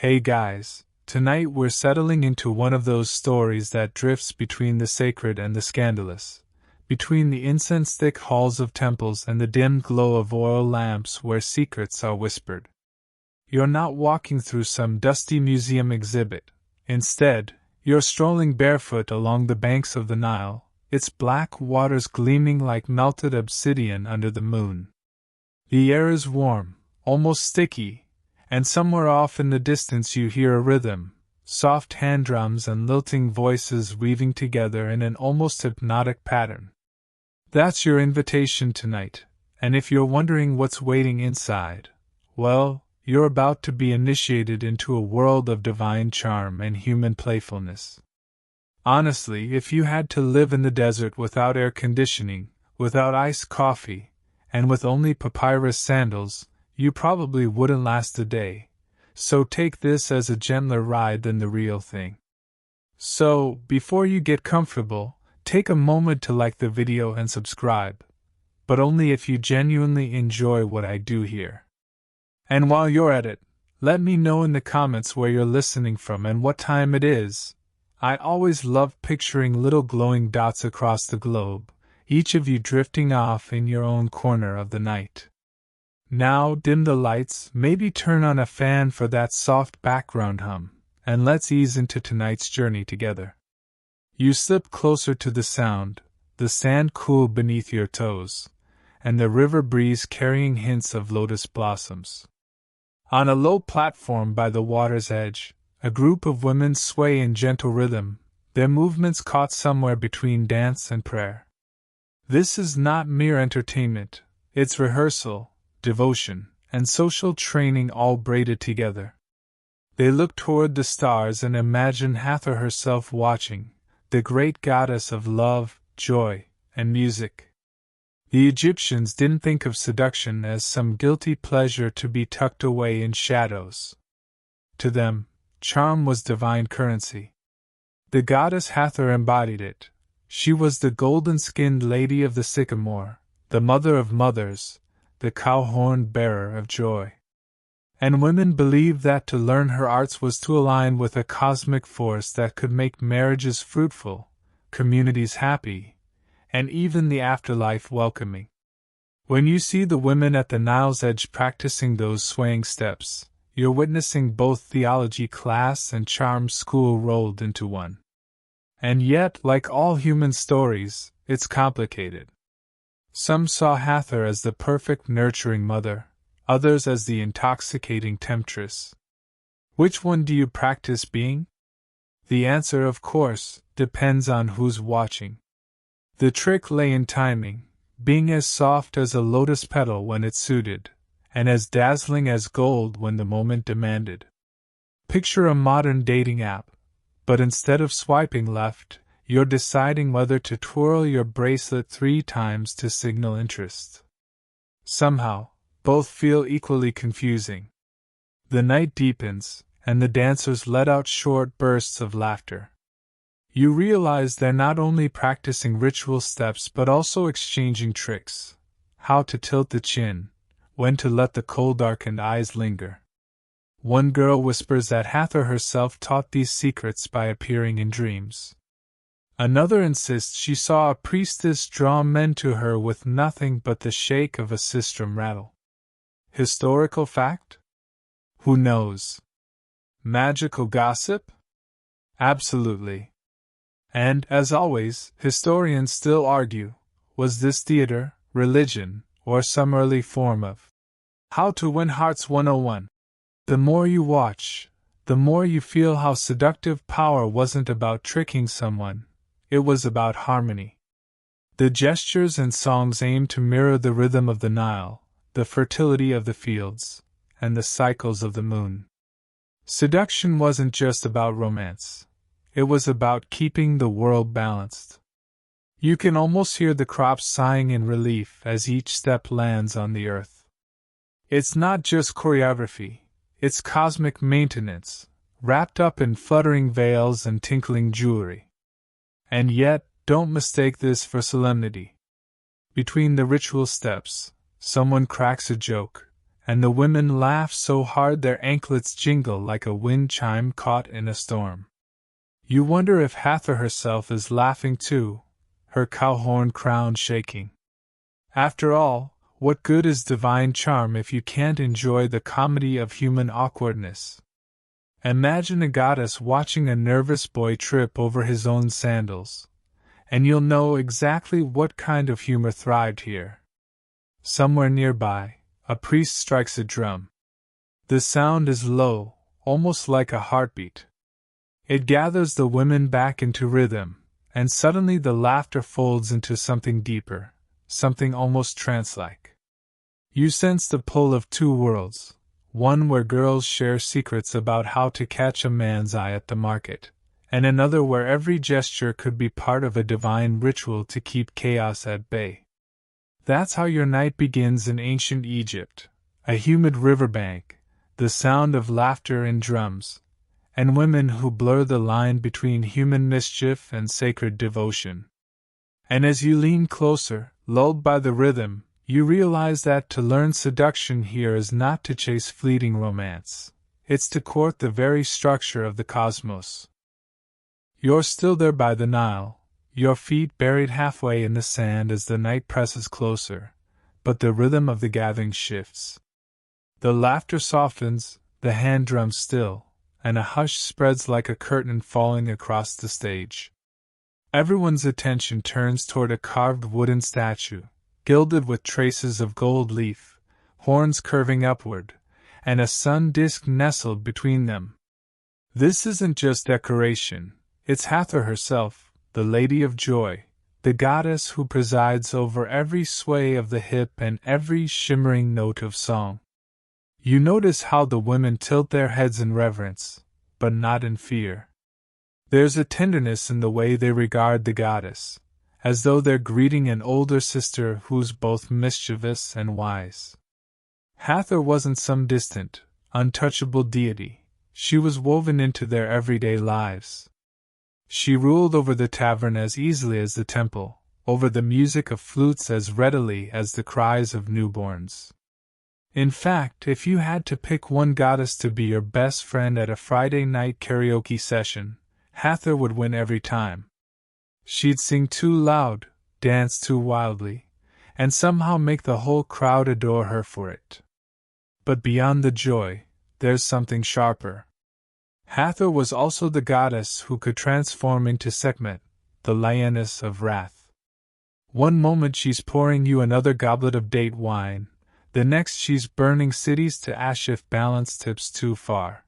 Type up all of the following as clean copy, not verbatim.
Hey guys, tonight we're settling into one of those stories that drifts between the sacred and the scandalous, between the incense-thick halls of temples and the dim glow of oil lamps where secrets are whispered. You're not walking through some dusty museum exhibit. Instead, you're strolling barefoot along the banks of the Nile, its black waters gleaming like melted obsidian under the moon. The air is warm, almost sticky, and somewhere off in the distance you hear a rhythm, soft hand drums and lilting voices weaving together in an almost hypnotic pattern. That's your invitation tonight, and if you're wondering what's waiting inside, well, you're about to be initiated into a world of divine charm and human playfulness. Honestly, if you had to live in the desert without air conditioning, without iced coffee, and with only papyrus sandals, you probably wouldn't last a day, so take this as a gentler ride than the real thing. So, before you get comfortable, take a moment to like the video and subscribe, but only if you genuinely enjoy what I do here. And while you're at it, let me know in the comments where you're listening from and what time it is. I always love picturing little glowing dots across the globe, each of you drifting off in your own corner of the night. Now dim the lights, maybe turn on a fan for that soft background hum, and let's ease into tonight's journey together. You slip closer to the sound, the sand cool beneath your toes, and the river breeze carrying hints of lotus blossoms. On a low platform by the water's edge, a group of women sway in gentle rhythm, their movements caught somewhere between dance and prayer. This is not mere entertainment, it's rehearsal, devotion, and social training all braided together. They look toward the stars and imagine Hathor herself watching, the great goddess of love, joy, and music. The Egyptians didn't think of seduction as some guilty pleasure to be tucked away in shadows. To them, charm was divine currency. The goddess Hathor embodied it. She was the golden-skinned lady of the sycamore, the mother of mothers, the cow-horned bearer of joy. And women believed that to learn her arts was to align with a cosmic force that could make marriages fruitful, communities happy, and even the afterlife welcoming. When you see the women at the Nile's edge practicing those swaying steps, you're witnessing both theology class and charm school rolled into one. And yet, like all human stories, it's complicated. Some saw Hathor as the perfect nurturing mother, others as the intoxicating temptress. Which one do you practice being? The answer, of course, depends on who's watching. The trick lay in timing, being as soft as a lotus petal when it suited, and as dazzling as gold when the moment demanded. Picture a modern dating app, but instead of swiping left, you're deciding whether to twirl your bracelet 3 times to signal interest. Somehow, both feel equally confusing. The night deepens, and the dancers let out short bursts of laughter. You realize they're not only practicing ritual steps but also exchanging tricks: how to tilt the chin, when to let the cold-darkened eyes linger. One girl whispers that Hathor herself taught these secrets by appearing in dreams. Another insists she saw a priestess draw men to her with nothing but the shake of a sistrum rattle. Historical fact? Who knows? Magical gossip? Absolutely. And, as always, historians still argue, was this theater, religion, or some early form of How to Win Hearts 101? The more you watch, the more you feel how seductive power wasn't about tricking someone. It was about harmony. The gestures and songs aimed to mirror the rhythm of the Nile, the fertility of the fields, and the cycles of the moon. Seduction wasn't just about romance. It was about keeping the world balanced. You can almost hear the crops sighing in relief as each step lands on the earth. It's not just choreography, it's cosmic maintenance, wrapped up in fluttering veils and tinkling jewelry. And yet, don't mistake this for solemnity. Between the ritual steps, someone cracks a joke, and the women laugh so hard their anklets jingle like a wind chime caught in a storm. You wonder if Hathor herself is laughing too, her cow-horn crown shaking. After all, what good is divine charm if you can't enjoy the comedy of human awkwardness? Imagine a goddess watching a nervous boy trip over his own sandals, and you'll know exactly what kind of humor thrived here. Somewhere nearby, a priest strikes a drum. The sound is low, almost like a heartbeat. It gathers the women back into rhythm, and suddenly the laughter folds into something deeper, something almost trance-like. You sense the pull of two worlds, one where girls share secrets about how to catch a man's eye at the market, and another where every gesture could be part of a divine ritual to keep chaos at bay. That's how your night begins in ancient Egypt, a humid riverbank, the sound of laughter and drums, and women who blur the line between human mischief and sacred devotion. And as you lean closer, lulled by the rhythm, you realize that to learn seduction here is not to chase fleeting romance. It's to court the very structure of the cosmos. You're still there by the Nile, your feet buried halfway in the sand as the night presses closer, but the rhythm of the gathering shifts. The laughter softens, the hand drums still, and a hush spreads like a curtain falling across the stage. Everyone's attention turns toward a carved wooden statue, gilded with traces of gold leaf, horns curving upward, and a sun disk nestled between them. This isn't just decoration, it's Hathor herself, the Lady of Joy, the goddess who presides over every sway of the hip and every shimmering note of song. You notice how the women tilt their heads in reverence, but not in fear. There's a tenderness in the way they regard the goddess, as though they're greeting an older sister who's both mischievous and wise. Hathor wasn't some distant, untouchable deity, she was woven into their everyday lives. She ruled over the tavern as easily as the temple, over the music of flutes as readily as the cries of newborns. In fact, if you had to pick one goddess to be your best friend at a Friday night karaoke session, Hathor would win every time. She'd sing too loud, dance too wildly, and somehow make the whole crowd adore her for it. But beyond the joy, there's something sharper. Hathor was also the goddess who could transform into Sekhmet, the lioness of wrath. One moment she's pouring you another goblet of date wine, the next she's burning cities to ash if balance tips too far.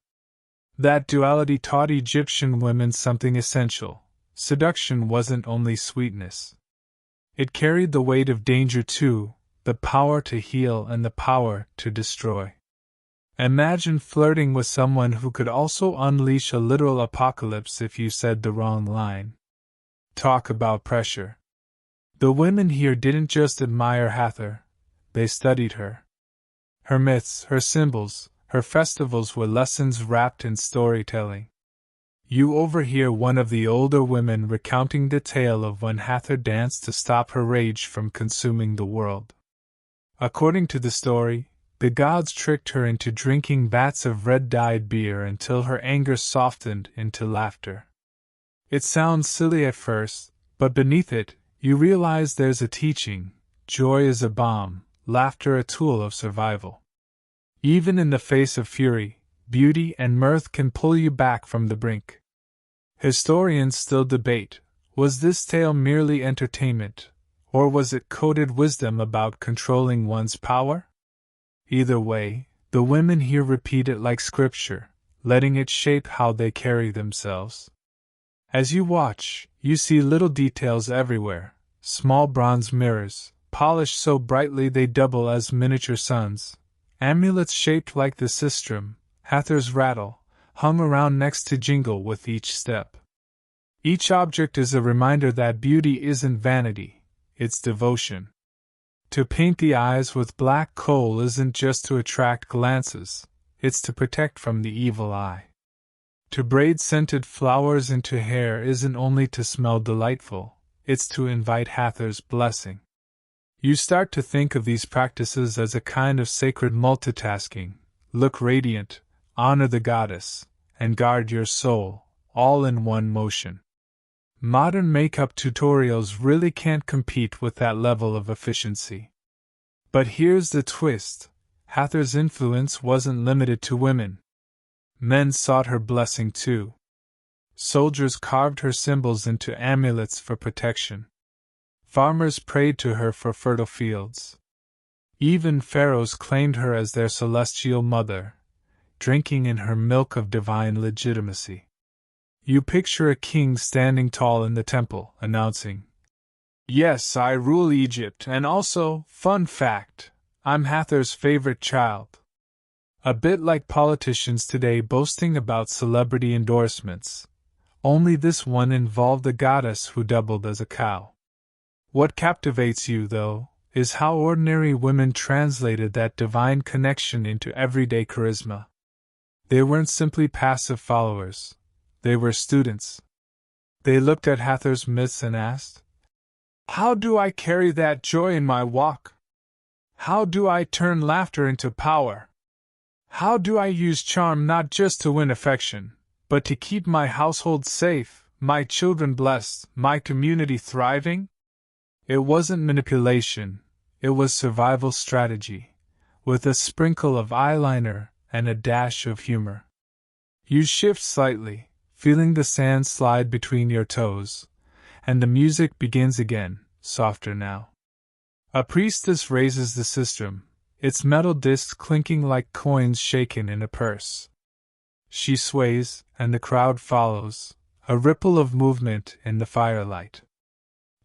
That duality taught Egyptian women something essential. Seduction wasn't only sweetness. It carried the weight of danger too, the power to heal and the power to destroy. Imagine flirting with someone who could also unleash a literal apocalypse if you said the wrong line. Talk about pressure. The women here didn't just admire Hathor, they studied her. Her myths, her symbols, her festivals were lessons wrapped in storytelling. You overhear one of the older women recounting the tale of when Hathor danced to stop her rage from consuming the world. According to the story, the gods tricked her into drinking vats of red-dyed beer until her anger softened into laughter. It sounds silly at first, but beneath it, you realize there's a teaching: joy is a balm, laughter a tool of survival. Even in the face of fury, beauty and mirth can pull you back from the brink. Historians still debate, was this tale merely entertainment, or was it coded wisdom about controlling one's power? Either way, the women here repeat it like scripture, letting it shape how they carry themselves. As you watch, you see little details everywhere: small bronze mirrors, polished so brightly they double as miniature suns, amulets shaped like the sistrum, Hathor's rattle, hung around necks to jingle with each step. Each object is a reminder that beauty isn't vanity, it's devotion. To paint the eyes with black coal isn't just to attract glances, it's to protect from the evil eye. To braid scented flowers into hair isn't only to smell delightful, it's to invite Hathor's blessing. You start to think of these practices as a kind of sacred multitasking: look radiant, honor the goddess, and guard your soul, all in one motion. Modern makeup tutorials really can't compete with that level of efficiency. But here's the twist: Hathor's influence wasn't limited to women. Men sought her blessing too. Soldiers carved her symbols into amulets for protection. Farmers prayed to her for fertile fields. Even pharaohs claimed her as their celestial mother, drinking in her milk of divine legitimacy. You picture a king standing tall in the temple, announcing, "Yes, I rule Egypt, and also, fun fact, I'm Hathor's favorite child." A bit like politicians today boasting about celebrity endorsements, only this one involved a goddess who doubled as a cow. What captivates you, though, is how ordinary women translated that divine connection into everyday charisma. They weren't simply passive followers, they were students. They looked at Hathor's myths and asked, "How do I carry that joy in my walk? How do I turn laughter into power? How do I use charm not just to win affection, but to keep my household safe, my children blessed, my community thriving?" It wasn't manipulation, it was survival strategy, with a sprinkle of eyeliner and a dash of humor. You shift slightly, feeling the sand slide between your toes, and the music begins again, softer now. A priestess raises the sistrum, its metal discs clinking like coins shaken in a purse. She sways, and the crowd follows, a ripple of movement in the firelight.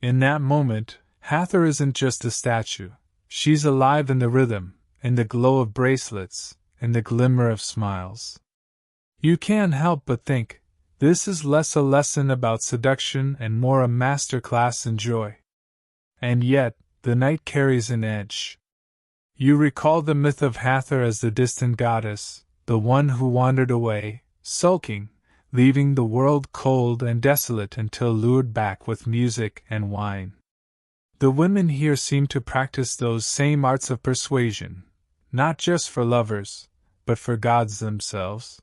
In that moment, Hathor isn't just a statue, she's alive in the rhythm, in the glow of bracelets, in the glimmer of smiles. You can't help but think, this is less a lesson about seduction and more a master class in joy. And yet, the night carries an edge. You recall the myth of Hathor as the distant goddess, the one who wandered away, sulking, leaving the world cold and desolate until lured back with music and wine. The women here seem to practice those same arts of persuasion, not just for lovers, but for gods themselves.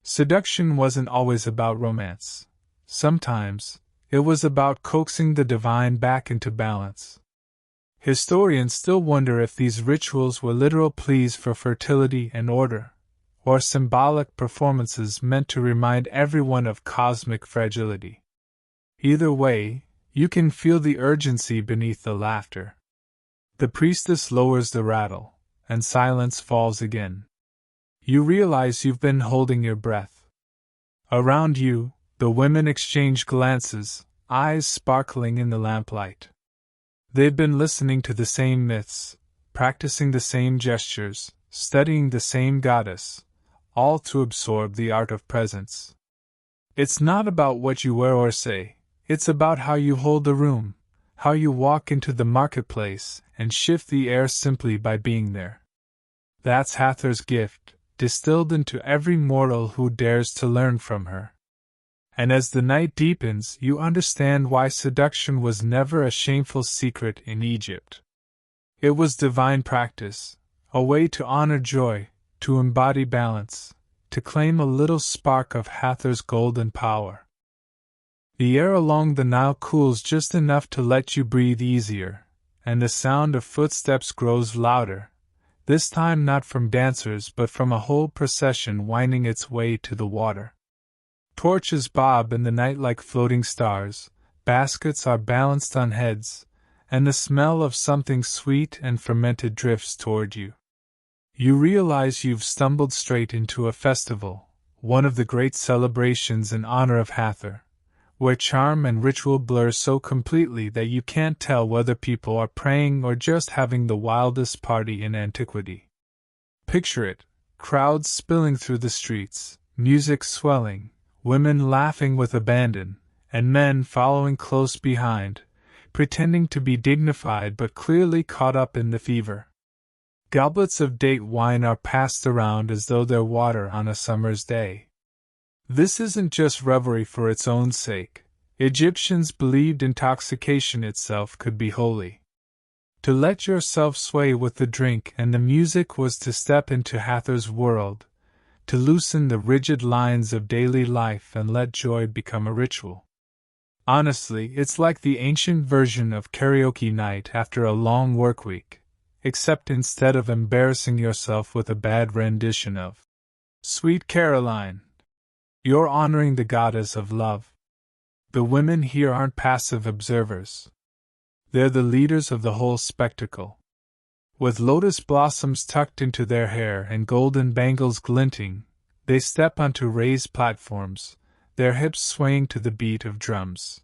Seduction wasn't always about romance. Sometimes, it was about coaxing the divine back into balance. Historians still wonder if these rituals were literal pleas for fertility and order, or symbolic performances meant to remind everyone of cosmic fragility. Either way, you can feel the urgency beneath the laughter. The priestess lowers the rattle, and silence falls again. You realize you've been holding your breath. Around you, the women exchange glances, eyes sparkling in the lamplight. They've been listening to the same myths, practicing the same gestures, studying the same goddess, all to absorb the art of presence. It's not about what you wear or say, it's about how you hold the room, how you walk into the marketplace and shift the air simply by being there. That's Hathor's gift, distilled into every mortal who dares to learn from her. And as the night deepens, you understand why seduction was never a shameful secret in Egypt. It was divine practice, a way to honor joy, to embody balance, to claim a little spark of Hathor's golden power. The air along the Nile cools just enough to let you breathe easier, and the sound of footsteps grows louder, this time not from dancers but from a whole procession winding its way to the water. Torches bob in the night like floating stars, baskets are balanced on heads, and the smell of something sweet and fermented drifts toward you. You realize you've stumbled straight into a festival, one of the great celebrations in honor of Hathor, where charm and ritual blur so completely that you can't tell whether people are praying or just having the wildest party in antiquity. Picture it: crowds spilling through the streets, music swelling, women laughing with abandon, and men following close behind, pretending to be dignified but clearly caught up in the fever. Goblets of date wine are passed around as though they're water on a summer's day. This isn't just revelry for its own sake. Egyptians believed intoxication itself could be holy. to let yourself sway with the drink, and the music was to step into Hathor's world, to loosen the rigid lines of daily life and let joy become a ritual. Honestly, it's like the ancient version of karaoke night after a long workweek, except instead of embarrassing yourself with a bad rendition of Sweet Caroline, you're honoring the goddess of love. The women here aren't passive observers. They're the leaders of the whole spectacle. With lotus blossoms tucked into their hair and golden bangles glinting, they step onto raised platforms, their hips swaying to the beat of drums.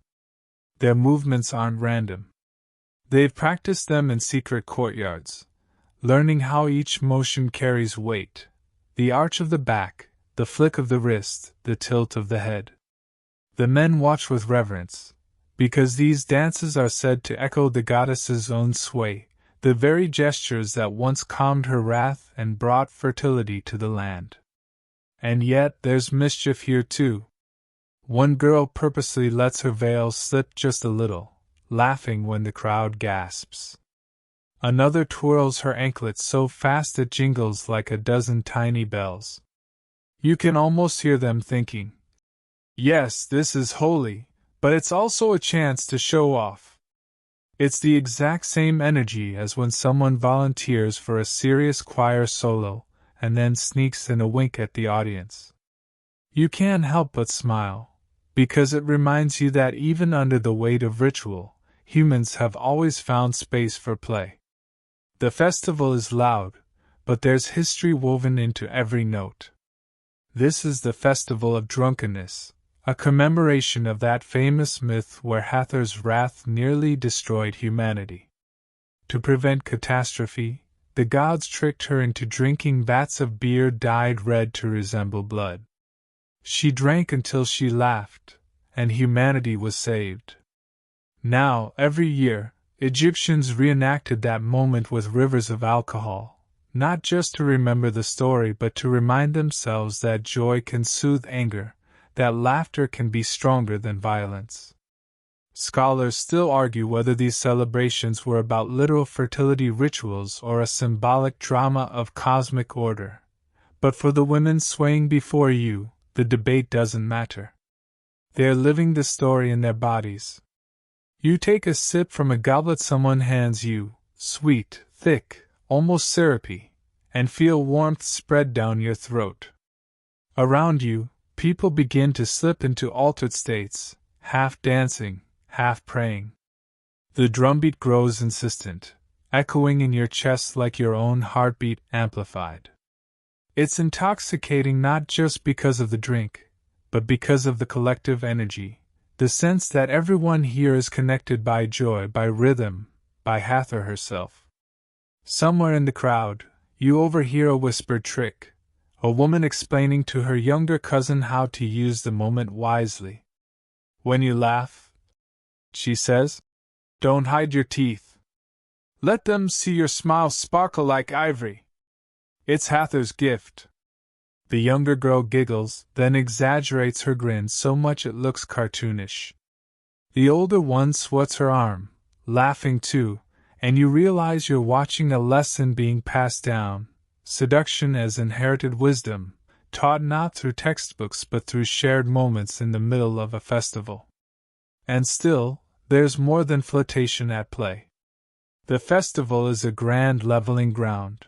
Their movements aren't random. They've practiced them in secret courtyards, learning how each motion carries weight, the arch of the back, the flick of the wrist, the tilt of the head. The men watch with reverence, because these dances are said to echo the goddess's own sway, the very gestures that once calmed her wrath and brought fertility to the land. And yet there's mischief here too. One girl purposely lets her veil slip just a little, laughing when the crowd gasps. Another twirls her anklet so fast it jingles like a dozen tiny bells. You can almost hear them thinking, "Yes, this is holy, but it's also a chance to show off." It's the exact same energy as when someone volunteers for a serious choir solo and then sneaks in a wink at the audience. You can't help but smile, because it reminds you that even under the weight of ritual, humans have always found space for play. The festival is loud, but there's history woven into every note. This is the festival of drunkenness, a commemoration of that famous myth where Hathor's wrath nearly destroyed humanity. To prevent catastrophe, the gods tricked her into drinking vats of beer dyed red to resemble blood. She drank until she laughed, and humanity was saved. Now, every year, Egyptians reenacted that moment with rivers of alcohol, not just to remember the story but to remind themselves that joy can soothe anger, that laughter can be stronger than violence. Scholars still argue whether these celebrations were about literal fertility rituals or a symbolic drama of cosmic order. But for the women swaying before you, the debate doesn't matter. They're living the story in their bodies. You take a sip from a goblet someone hands you, sweet, thick, almost syrupy, and feel warmth spread down your throat. Around you, people begin to slip into altered states, half dancing, half praying. The drumbeat grows insistent, echoing in your chest like your own heartbeat amplified. It's intoxicating not just because of the drink, but because of the collective energy, the sense that everyone here is connected by joy, by rhythm, by Hathor herself. Somewhere in the crowd, you overhear a whispered trick, a woman explaining to her younger cousin how to use the moment wisely. "When you laugh," she says, "don't hide your teeth. Let them see your smile sparkle like ivory. It's Hathor's gift." The younger girl giggles, then exaggerates her grin so much it looks cartoonish. The older one swats her arm, laughing too, and you realize you're watching a lesson being passed down, seduction as inherited wisdom, taught not through textbooks but through shared moments in the middle of a festival. And still, there's more than flirtation at play. The festival is a grand leveling ground.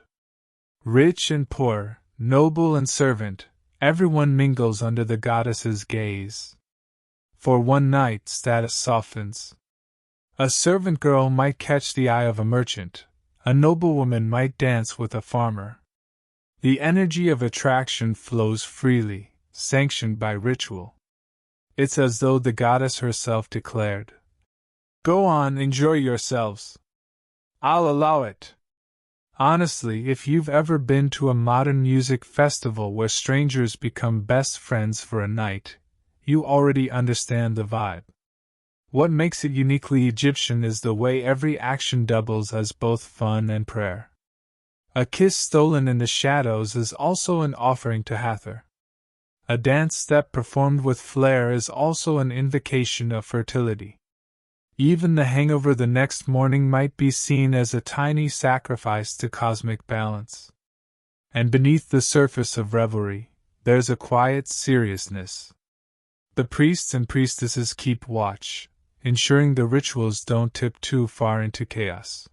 Rich and poor, noble and servant, everyone mingles under the goddess's gaze. For one night, status softens. A servant girl might catch the eye of a merchant, a noblewoman might dance with a farmer. The energy of attraction flows freely, sanctioned by ritual. It's as though the goddess herself declared, "Go on, enjoy yourselves. I'll allow it." Honestly, if you've ever been to a modern music festival where strangers become best friends for a night, you already understand the vibe. What makes it uniquely Egyptian is the way every action doubles as both fun and prayer. A kiss stolen in the shadows is also an offering to Hathor. A dance step performed with flair is also an invocation of fertility. Even the hangover the next morning might be seen as a tiny sacrifice to cosmic balance. And beneath the surface of revelry, there's a quiet seriousness. The priests and priestesses keep watch, ensuring the rituals don't tip too far into chaos.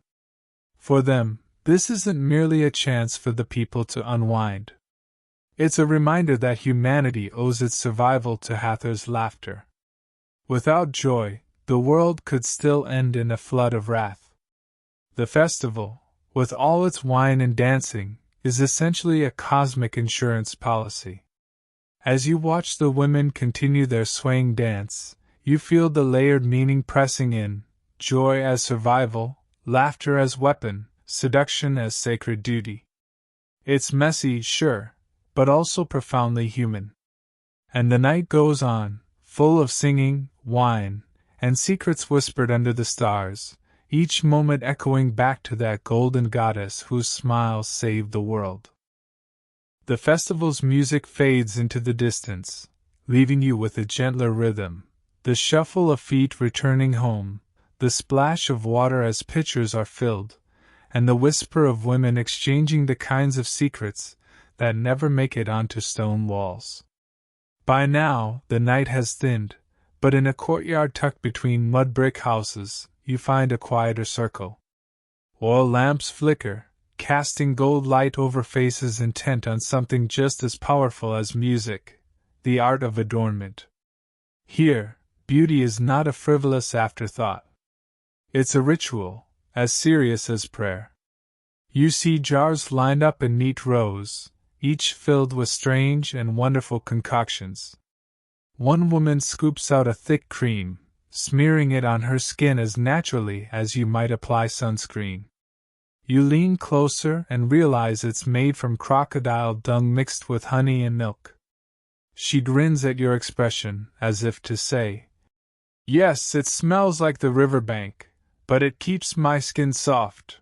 For them, this isn't merely a chance for the people to unwind. It's a reminder that humanity owes its survival to Hathor's laughter. Without joy, the world could still end in a flood of wrath. The festival, with all its wine and dancing, is essentially a cosmic insurance policy. As you watch the women continue their swaying dance, you feel the layered meaning pressing in: joy as survival, laughter as weapon, seduction as sacred duty. It's messy, sure, but also profoundly human. And the night goes on, full of singing, wine, and secrets whispered under the stars, each moment echoing back to that golden goddess whose smile saved the world. The festival's music fades into the distance, leaving you with a gentler rhythm, the shuffle of feet returning home, the splash of water as pitchers are filled, and the whisper of women exchanging the kinds of secrets that never make it onto stone walls. By now, the night has thinned, but in a courtyard tucked between mud brick houses, you find a quieter circle. Oil lamps flicker, casting gold light over faces intent on something just as powerful as music: the art of adornment. Here, beauty is not a frivolous afterthought. It's a ritual, as serious as prayer. You see jars lined up in neat rows, each filled with strange and wonderful concoctions. One woman scoops out a thick cream, smearing it on her skin as naturally as you might apply sunscreen. You lean closer and realize it's made from crocodile dung mixed with honey and milk. She grins at your expression, as if to say, "Yes, it smells like the riverbank, but it keeps my skin soft."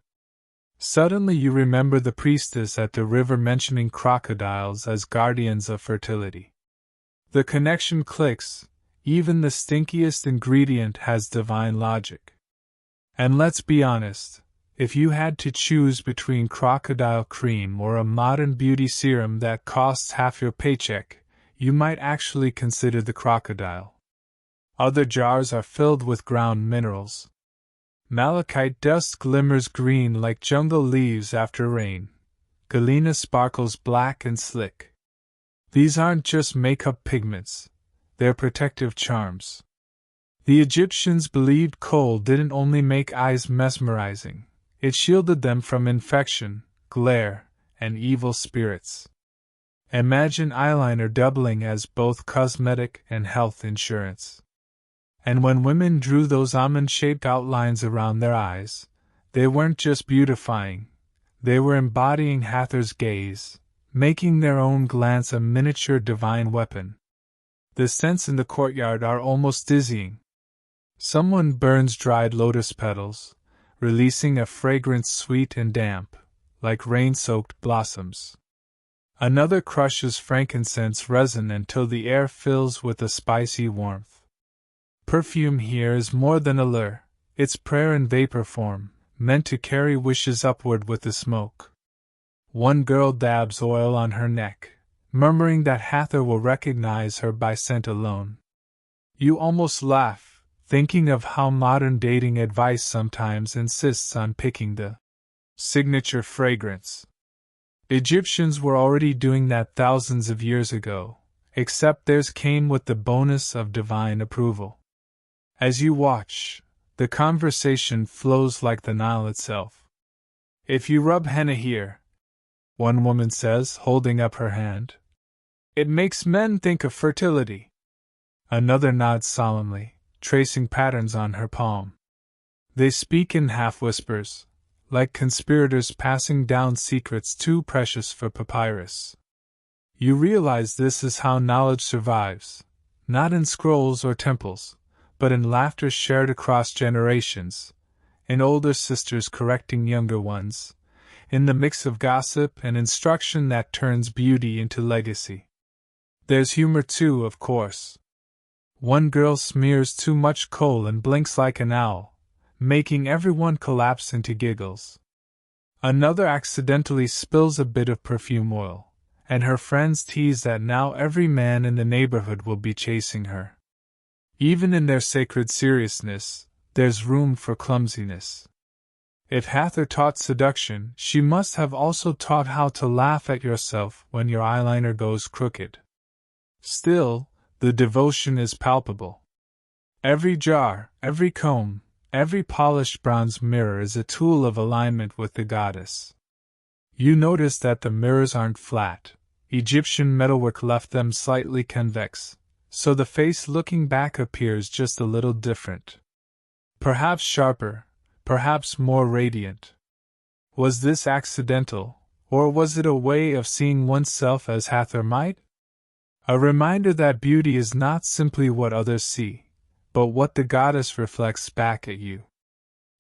Suddenly you remember the priestess at the river mentioning crocodiles as guardians of fertility. The connection clicks. Even the stinkiest ingredient has divine logic. And let's be honest, if you had to choose between crocodile cream or a modern beauty serum that costs half your paycheck, you might actually consider the crocodile. Other jars are filled with ground minerals. Malachite dust glimmers green like jungle leaves after rain. Galena sparkles black and slick. These aren't just makeup pigments, they're protective charms. The Egyptians believed kohl didn't only make eyes mesmerizing, it shielded them from infection, glare, and evil spirits. Imagine eyeliner doubling as both cosmetic and health insurance. And when women drew those almond-shaped outlines around their eyes, they weren't just beautifying, they were embodying Hathor's gaze, making their own glance a miniature divine weapon. The scents in the courtyard are almost dizzying. Someone burns dried lotus petals, releasing a fragrance sweet and damp, like rain-soaked blossoms. Another crushes frankincense resin until the air fills with a spicy warmth. Perfume here is more than a lure, it's prayer in vapor form, meant to carry wishes upward with the smoke. One girl dabs oil on her neck, murmuring that Hathor will recognize her by scent alone. You almost laugh, thinking of how modern dating advice sometimes insists on picking the signature fragrance. Egyptians were already doing that thousands of years ago, except theirs came with the bonus of divine approval. As you watch, the conversation flows like the Nile itself. "If you rub henna here," one woman says, holding up her hand, "it makes men think of fertility." Another nods solemnly, tracing patterns on her palm. They speak in half-whispers, like conspirators passing down secrets too precious for papyrus. You realize this is how knowledge survives, not in scrolls or temples, but in laughter shared across generations, in older sisters correcting younger ones, in the mix of gossip and instruction that turns beauty into legacy. There's humor too, of course. One girl smears too much coal and blinks like an owl, making everyone collapse into giggles. Another accidentally spills a bit of perfume oil, and her friends tease that now every man in the neighborhood will be chasing her. Even in their sacred seriousness, there's room for clumsiness. If Hathor taught seduction, she must have also taught how to laugh at yourself when your eyeliner goes crooked. Still, the devotion is palpable. Every jar, every comb, every polished bronze mirror is a tool of alignment with the goddess. You notice that the mirrors aren't flat. Egyptian metalwork left them slightly convex, so the face looking back appears just a little different. Perhaps sharper, perhaps more radiant. Was this accidental, or was it a way of seeing oneself as Hathor might? A reminder that beauty is not simply what others see, but what the goddess reflects back at you.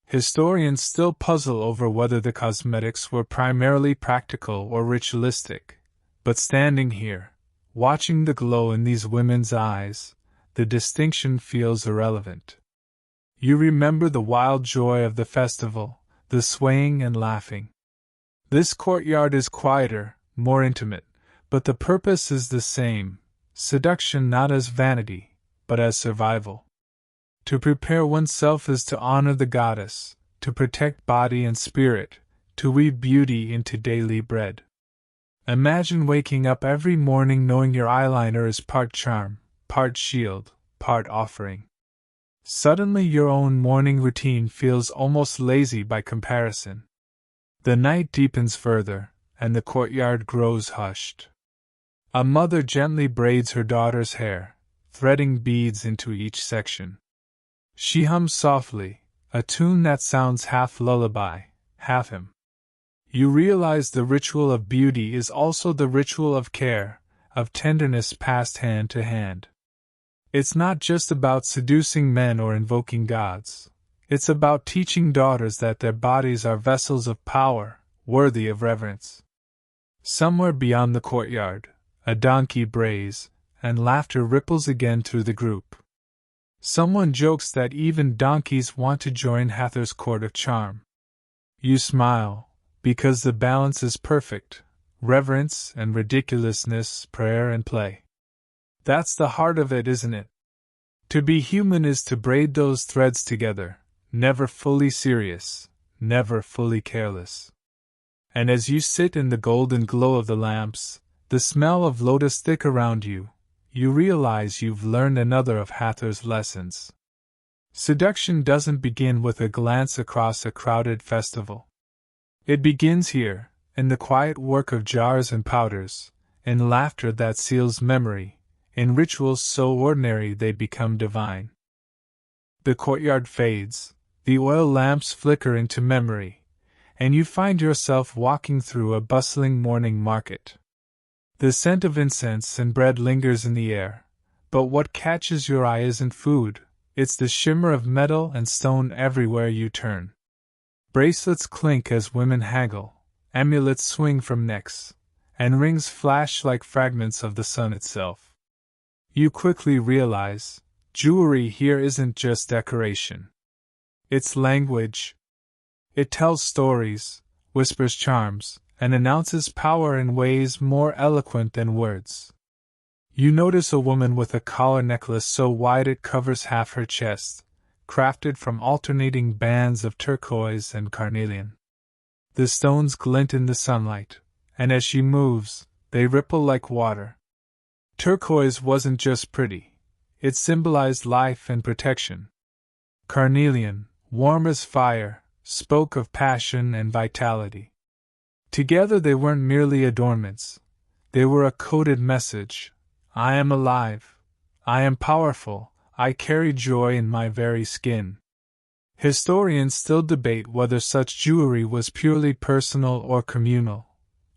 Historians still puzzle over whether the cosmetics were primarily practical or ritualistic, but standing here, watching the glow in these women's eyes, the distinction feels irrelevant. You remember the wild joy of the festival, the swaying and laughing. This courtyard is quieter, more intimate, but the purpose is the same: seduction not as vanity, but as survival. To prepare oneself is to honor the goddess, to protect body and spirit, to weave beauty into daily bread. Imagine waking up every morning knowing your eyeliner is part charm, part shield, part offering. Suddenly your own morning routine feels almost lazy by comparison. The night deepens further, and the courtyard grows hushed. A mother gently braids her daughter's hair, threading beads into each section. She hums softly, a tune that sounds half lullaby, half hymn. You realize the ritual of beauty is also the ritual of care, of tenderness passed hand to hand. It's not just about seducing men or invoking gods. It's about teaching daughters that their bodies are vessels of power, worthy of reverence. Somewhere beyond the courtyard, a donkey brays, and laughter ripples again through the group. Someone jokes that even donkeys want to join Hathor's court of charm. You smile, because the balance is perfect: reverence and ridiculousness, prayer and play. That's the heart of it, isn't it? To be human is to braid those threads together, never fully serious, never fully careless. And as you sit in the golden glow of the lamps, the smell of lotus thick around you, you realize you've learned another of Hathor's lessons. Seduction doesn't begin with a glance across a crowded festival. It begins here, in the quiet work of jars and powders, in laughter that seals memory, in rituals so ordinary they become divine. The courtyard fades, the oil lamps flicker into memory, and you find yourself walking through a bustling morning market. The scent of incense and bread lingers in the air, but what catches your eye isn't food, it's the shimmer of metal and stone everywhere you turn. Bracelets clink as women haggle, amulets swing from necks, and rings flash like fragments of the sun itself. You quickly realize, jewelry here isn't just decoration. It's language. It tells stories, whispers charms, and announces power in ways more eloquent than words. You notice a woman with a collar necklace so wide it covers half her chest, crafted from alternating bands of turquoise and carnelian. The stones glint in the sunlight, and as she moves, they ripple like water. Turquoise wasn't just pretty, it symbolized life and protection. Carnelian, warm as fire, spoke of passion and vitality. Together they weren't merely adornments, they were a coded message: I am alive, I am powerful, I carry joy in my very skin. Historians still debate whether such jewelry was purely personal or communal,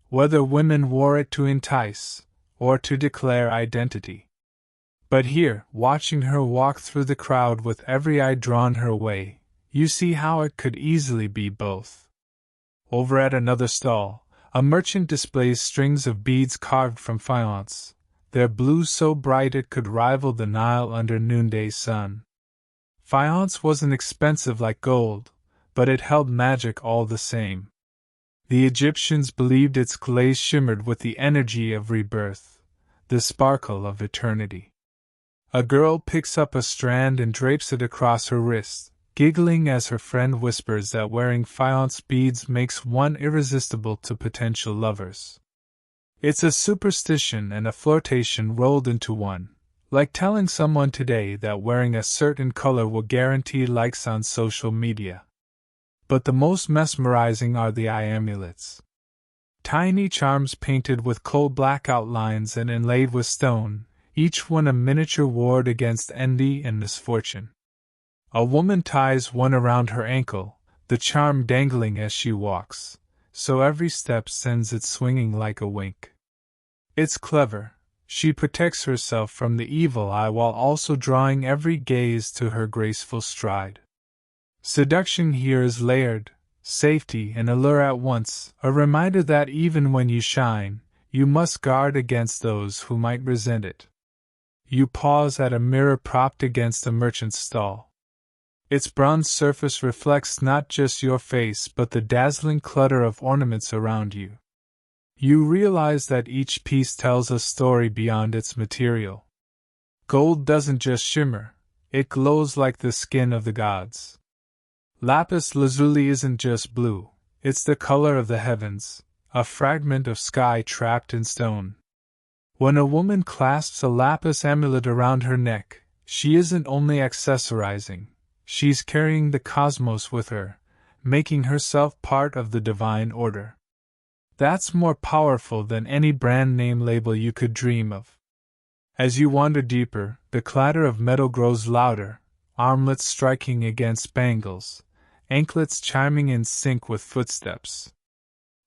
whether women wore it to entice, or to declare identity. But here, watching her walk through the crowd with every eye drawn her way, you see how it could easily be both. Over at another stall, a merchant displays strings of beads carved from faience, their blue so bright it could rival the Nile under noonday sun. Faience wasn't expensive like gold, but it held magic all the same. The Egyptians believed its glaze shimmered with the energy of rebirth, the sparkle of eternity. A girl picks up a strand and drapes it across her wrist, giggling as her friend whispers that wearing faience beads makes one irresistible to potential lovers. It's a superstition and a flirtation rolled into one, like telling someone today that wearing a certain color will guarantee likes on social media. But the most mesmerizing are the eye amulets. Tiny charms painted with coal-black outlines and inlaid with stone, each one a miniature ward against envy and misfortune. A woman ties one around her ankle, the charm dangling as she walks, so every step sends it swinging like a wink. It's clever. She protects herself from the evil eye while also drawing every gaze to her graceful stride. Seduction here is layered, safety and allure at once, a reminder that even when you shine, you must guard against those who might resent it. You pause at a mirror propped against a merchant's stall. Its bronze surface reflects not just your face but the dazzling clutter of ornaments around you. You realize that each piece tells a story beyond its material. Gold doesn't just shimmer, it glows like the skin of the gods. Lapis lazuli isn't just blue, it's the color of the heavens, a fragment of sky trapped in stone. When a woman clasps a lapis amulet around her neck, she isn't only accessorizing, she's carrying the cosmos with her, making herself part of the divine order. That's more powerful than any brand name label you could dream of. As you wander deeper, the clatter of metal grows louder, armlets striking against bangles, anklets chiming in sync with footsteps.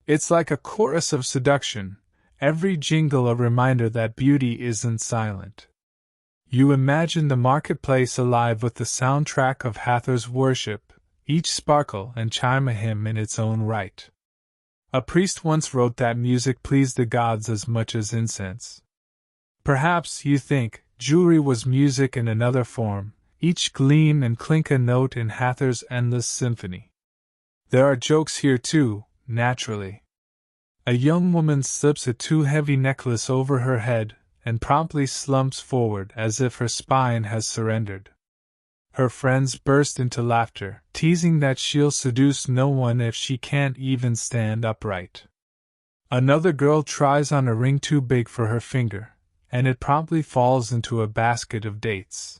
It's like a chorus of seduction, every jingle a reminder that beauty isn't silent. You imagine the marketplace alive with the soundtrack of Hathor's worship, each sparkle and chime a hymn in its own right. A priest once wrote that music pleased the gods as much as incense. Perhaps, you think, jewelry was music in another form, each gleam and clink a note in Hathor's endless symphony. There are jokes here too, naturally. A young woman slips a too heavy necklace over her head and promptly slumps forward as if her spine has surrendered. Her friends burst into laughter, teasing that she'll seduce no one if she can't even stand upright. Another girl tries on a ring too big for her finger, and it promptly falls into a basket of dates.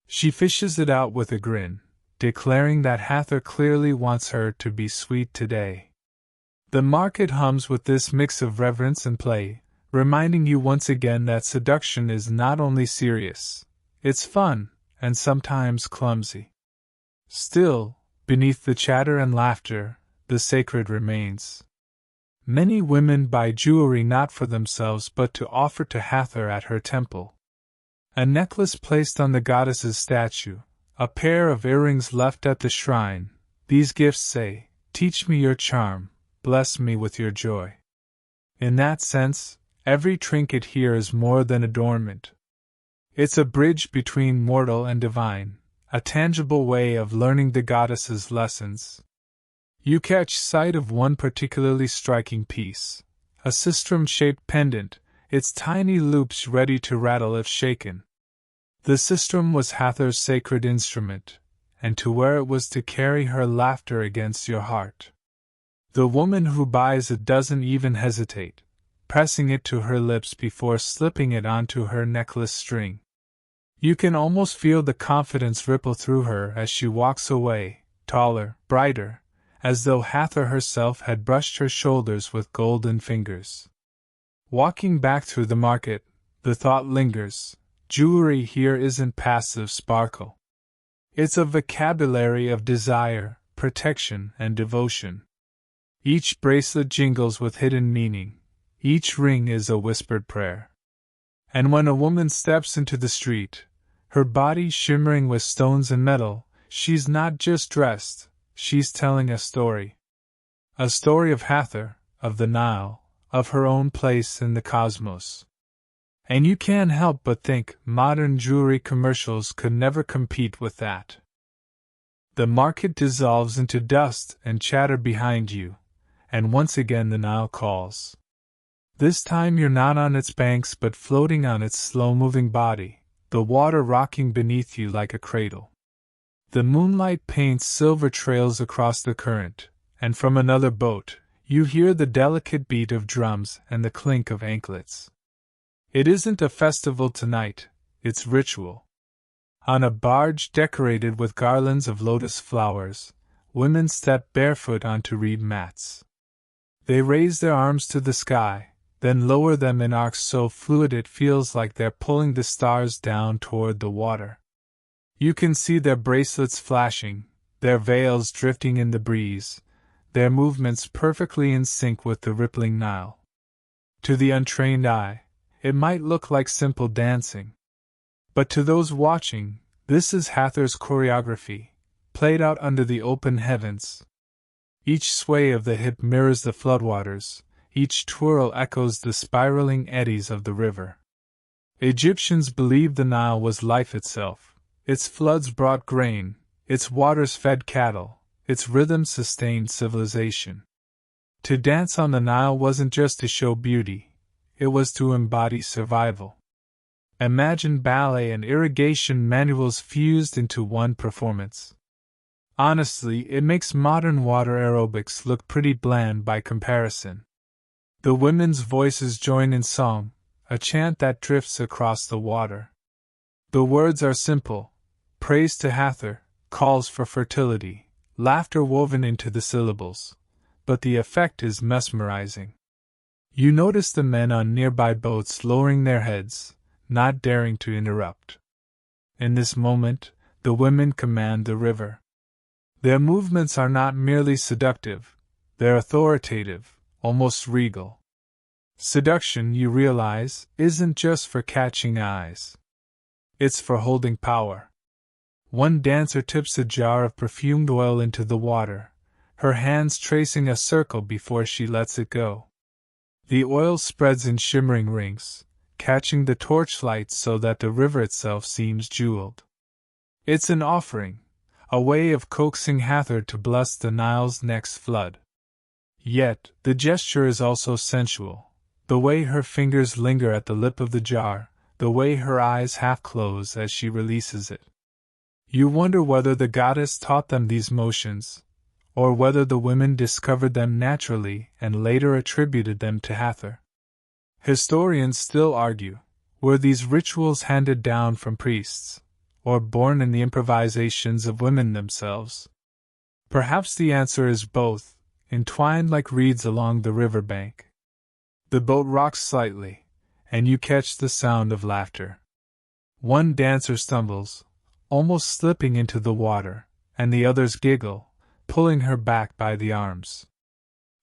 She fishes it out with a grin, declaring that Hathor clearly wants her to be sweet today. The market hums with this mix of reverence and play, reminding you once again that seduction is not only serious, it's fun, and sometimes clumsy. Still, beneath the chatter and laughter, the sacred remains. Many women buy jewelry not for themselves but to offer to Hathor at her temple. A necklace placed on the goddess's statue, a pair of earrings left at the shrine, these gifts say, "Teach me your charm, bless me with your joy." In that sense, every trinket here is more than adornment. It's a bridge between mortal and divine, a tangible way of learning the goddess's lessons. You catch sight of one particularly striking piece, a sistrum-shaped pendant, its tiny loops ready to rattle if shaken. The sistrum was Hathor's sacred instrument, and to wear it was to carry her laughter against your heart. The woman who buys it doesn't even hesitate, pressing it to her lips before slipping it onto her necklace string. You can almost feel the confidence ripple through her as she walks away, taller, brighter, as though Hathor herself had brushed her shoulders with golden fingers. Walking back through the market, the thought lingers, jewelry here isn't passive sparkle. It's a vocabulary of desire, protection, and devotion. Each bracelet jingles with hidden meaning, each ring is a whispered prayer. And when a woman steps into the street, her body shimmering with stones and metal, she's not just dressed, she's telling a story. A story of Hathor, of the Nile, of her own place in the cosmos. And you can't help but think modern jewelry commercials could never compete with that. The market dissolves into dust and chatter behind you, and once again the Nile calls. This time you're not on its banks but floating on its slow-moving body, the water rocking beneath you like a cradle. The moonlight paints silver trails across the current, and from another boat, you hear the delicate beat of drums and the clink of anklets. It isn't a festival tonight, it's ritual. On a barge decorated with garlands of lotus flowers, women step barefoot onto reed mats. They raise their arms to the sky, then lower them in arcs so fluid it feels like they're pulling the stars down toward the water. You can see their bracelets flashing, their veils drifting in the breeze, their movements perfectly in sync with the rippling Nile. To the untrained eye, it might look like simple dancing. But to those watching, this is Hathor's choreography, played out under the open heavens. Each sway of the hip mirrors the floodwaters, each twirl echoes the spiraling eddies of the river. Egyptians believed the Nile was life itself. Its floods brought grain, its waters fed cattle, its rhythm sustained civilization. To dance on the Nile wasn't just to show beauty, it was to embody survival. Imagine ballet and irrigation manuals fused into one performance. Honestly, it makes modern water aerobics look pretty bland by comparison. The women's voices join in song, a chant that drifts across the water. The words are simple: praise to Hathor, calls for fertility, laughter woven into the syllables. But the effect is mesmerizing. You notice the men on nearby boats lowering their heads, not daring to interrupt. In this moment, the women command the river. Their movements are not merely seductive, they're authoritative, almost regal. Seduction, you realize, isn't just for catching eyes. It's for holding power. One dancer tips a jar of perfumed oil into the water, her hands tracing a circle before she lets it go. The oil spreads in shimmering rings, catching the torchlight so that the river itself seems jeweled. It's an offering, a way of coaxing Hathor to bless the Nile's next flood. Yet, the gesture is also sensual. The way her fingers linger at the lip of the jar, the way her eyes half close as she releases it. You wonder whether the goddess taught them these motions, or whether the women discovered them naturally and later attributed them to Hathor. Historians still argue, were these rituals handed down from priests, or born in the improvisations of women themselves? Perhaps the answer is both, entwined like reeds along the river bank. The boat rocks slightly, and you catch the sound of laughter. One dancer stumbles, almost slipping into the water, and the others giggle, pulling her back by the arms.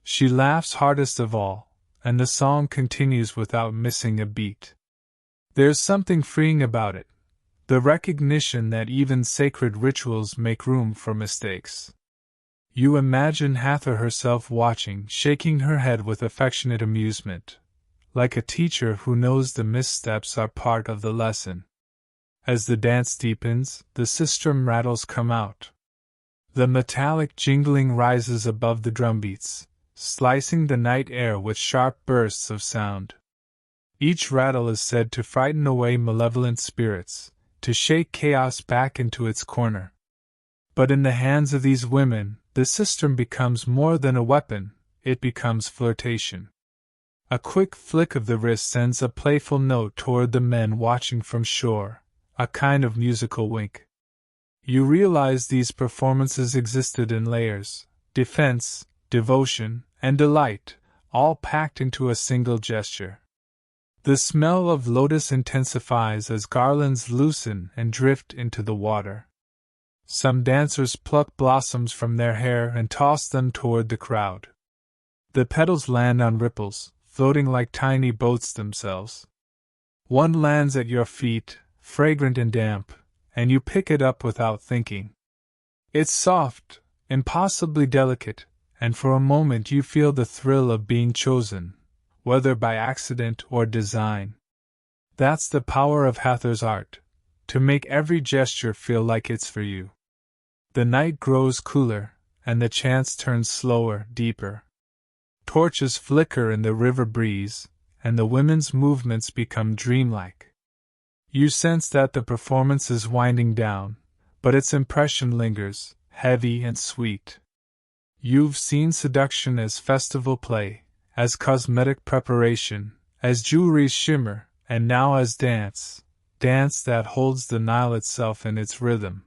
She laughs hardest of all, and the song continues without missing a beat. There's something freeing about it, the recognition that even sacred rituals make room for mistakes. You imagine Hathor herself watching, shaking her head with affectionate amusement, like a teacher who knows the missteps are part of the lesson. As the dance deepens, the sistrum rattles come out. The metallic jingling rises above the drumbeats, slicing the night air with sharp bursts of sound. Each rattle is said to frighten away malevolent spirits, to shake chaos back into its corner. But in the hands of these women, the sistrum becomes more than a weapon, it becomes flirtation. A quick flick of the wrist sends a playful note toward the men watching from shore, a kind of musical wink. You realize these performances existed in layers: defense, devotion, and delight, all packed into a single gesture. The smell of lotus intensifies as garlands loosen and drift into the water. Some dancers pluck blossoms from their hair and toss them toward the crowd. The petals land on ripples, floating like tiny boats themselves. One lands at your feet, fragrant and damp, and you pick it up without thinking. It's soft, impossibly delicate, and for a moment you feel the thrill of being chosen, whether by accident or design. That's the power of Hathor's art, to make every gesture feel like it's for you. The night grows cooler, and the chants turn slower, deeper. Torches flicker in the river breeze, and the women's movements become dreamlike. You sense that the performance is winding down, but its impression lingers, heavy and sweet. You've seen seduction as festival play, as cosmetic preparation, as jewelry's shimmer, and now as dance that holds the Nile itself in its rhythm.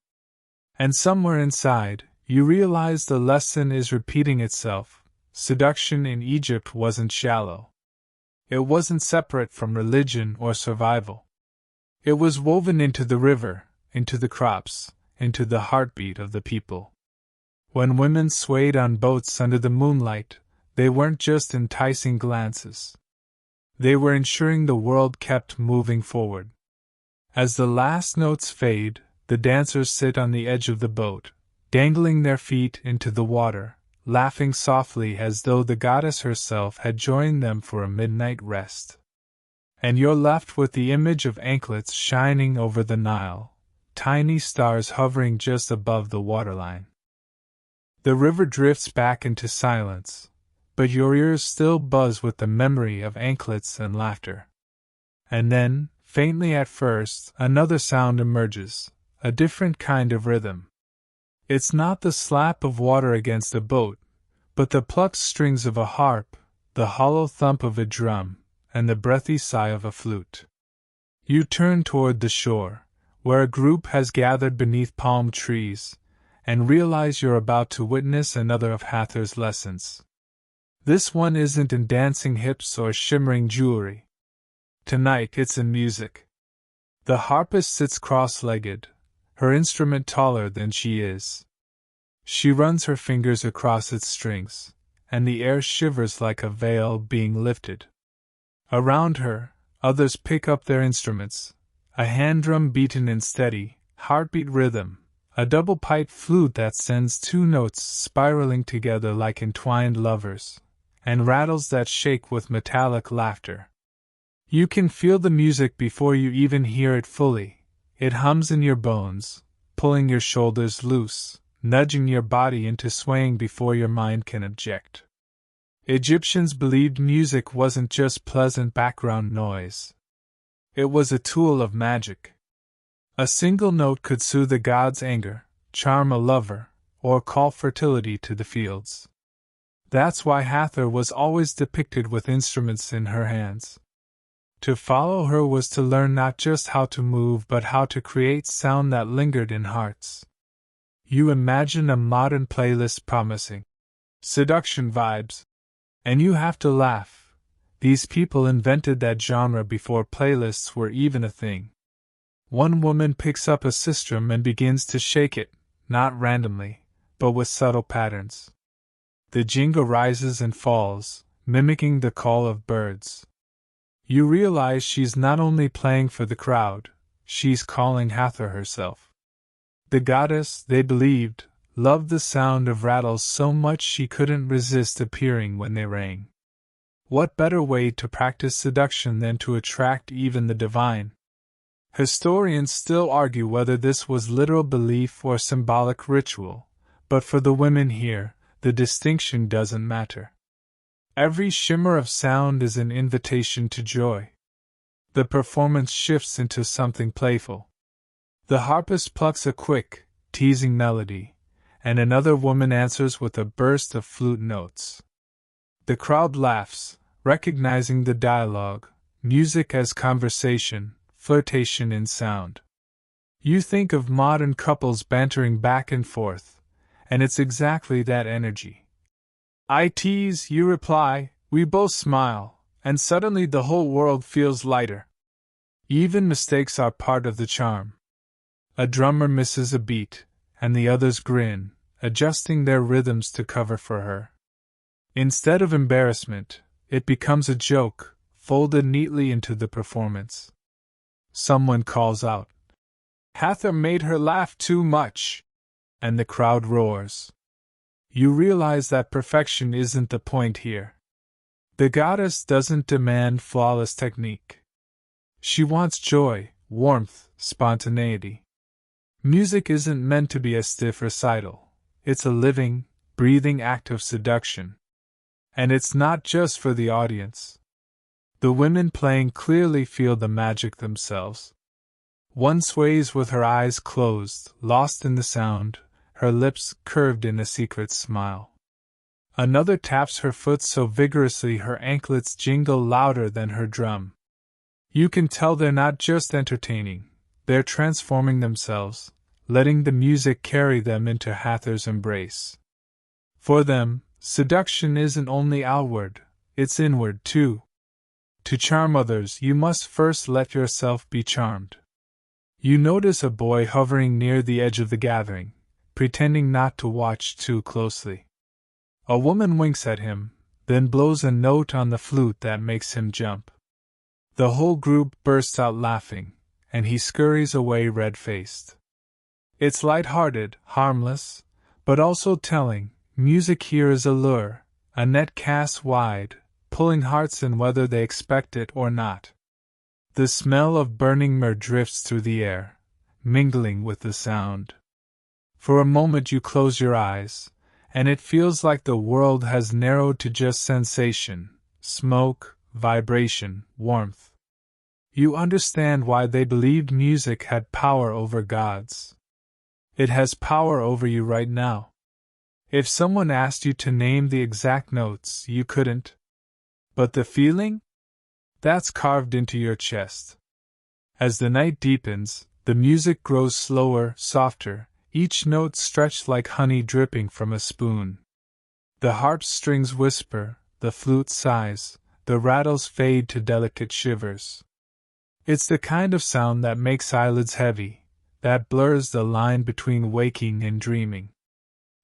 And somewhere inside, you realize the lesson is repeating itself. Seduction in Egypt wasn't shallow. It wasn't separate from religion or survival. It was woven into the river, into the crops, into the heartbeat of the people. When women swayed on boats under the moonlight, they weren't just enticing glances. They were ensuring the world kept moving forward. As the last notes fade, the dancers sit on the edge of the boat, dangling their feet into the water, laughing softly as though the goddess herself had joined them for a midnight rest. And you're left with the image of anklets shining over the Nile, tiny stars hovering just above the waterline. The river drifts back into silence, but your ears still buzz with the memory of anklets and laughter. And then, faintly at first, another sound emerges, a different kind of rhythm. It's not the slap of water against a boat, but the plucked strings of a harp, the hollow thump of a drum, and the breathy sigh of a flute. You turn toward the shore, where a group has gathered beneath palm trees, and realize you're about to witness another of Hathor's lessons. This one isn't in dancing hips or shimmering jewelry. Tonight it's in music. The harpist sits cross-legged, her instrument taller than she is. She runs her fingers across its strings, and the air shivers like a veil being lifted. Around her, others pick up their instruments, a hand drum beaten in steady, heartbeat rhythm, a double pipe flute that sends two notes spiraling together like entwined lovers, and rattles that shake with metallic laughter. You can feel the music before you even hear it fully. It hums in your bones, pulling your shoulders loose, nudging your body into swaying before your mind can object. Egyptians believed music wasn't just pleasant background noise. It was a tool of magic. A single note could soothe a god's anger, charm a lover, or call fertility to the fields. That's why Hathor was always depicted with instruments in her hands. To follow her was to learn not just how to move but how to create sound that lingered in hearts. You imagine a modern playlist promising seduction vibes, and you have to laugh. These people invented that genre before playlists were even a thing. One woman picks up a sistrum and begins to shake it, not randomly, but with subtle patterns. The jingle rises and falls, mimicking the call of birds. You realize she's not only playing for the crowd, she's calling Hathor herself. The goddess, they believed, loved the sound of rattles so much she couldn't resist appearing when they rang. What better way to practice seduction than to attract even the divine? Historians still argue whether this was literal belief or symbolic ritual, but for the women here, the distinction doesn't matter. Every shimmer of sound is an invitation to joy. The performance shifts into something playful. The harpist plucks a quick, teasing melody, and another woman answers with a burst of flute notes. The crowd laughs, recognizing the dialogue, music as conversation, flirtation in sound. You think of modern couples bantering back and forth, and it's exactly that energy. I tease, you reply, we both smile, and suddenly the whole world feels lighter. Even mistakes are part of the charm. A drummer misses a beat, and the others grin, adjusting their rhythms to cover for her. Instead of embarrassment, it becomes a joke, folded neatly into the performance. Someone calls out, "Hathor made her laugh too much," and the crowd roars. You realize that perfection isn't the point here. The goddess doesn't demand flawless technique. She wants joy, warmth, spontaneity. Music isn't meant to be a stiff recital. It's a living, breathing act of seduction. And it's not just for the audience. The women playing clearly feel the magic themselves. One sways with her eyes closed, lost in the sound, her lips curved in a secret smile. Another taps her foot so vigorously her anklets jingle louder than her drum. You can tell they're not just entertaining, they're transforming themselves, letting the music carry them into Hathor's embrace. For them, seduction isn't only outward, it's inward too. To charm others, you must first let yourself be charmed. You notice a boy hovering near the edge of the gathering, pretending not to watch too closely. A woman winks at him, then blows a note on the flute that makes him jump. The whole group bursts out laughing, and he scurries away red-faced. It's light-hearted, harmless, but also telling. Music here is a lure, a net cast wide, pulling hearts in whether they expect it or not. The smell of burning myrrh drifts through the air, mingling with the sound. For a moment you close your eyes, and it feels like the world has narrowed to just sensation, smoke, vibration, warmth. You understand why they believed music had power over gods. It has power over you right now. If someone asked you to name the exact notes, you couldn't. But the feeling? That's carved into your chest. As the night deepens, the music grows slower, softer, each note stretched like honey dripping from a spoon. The harp strings whisper, the flute sighs, the rattles fade to delicate shivers. It's the kind of sound that makes eyelids heavy, that blurs the line between waking and dreaming.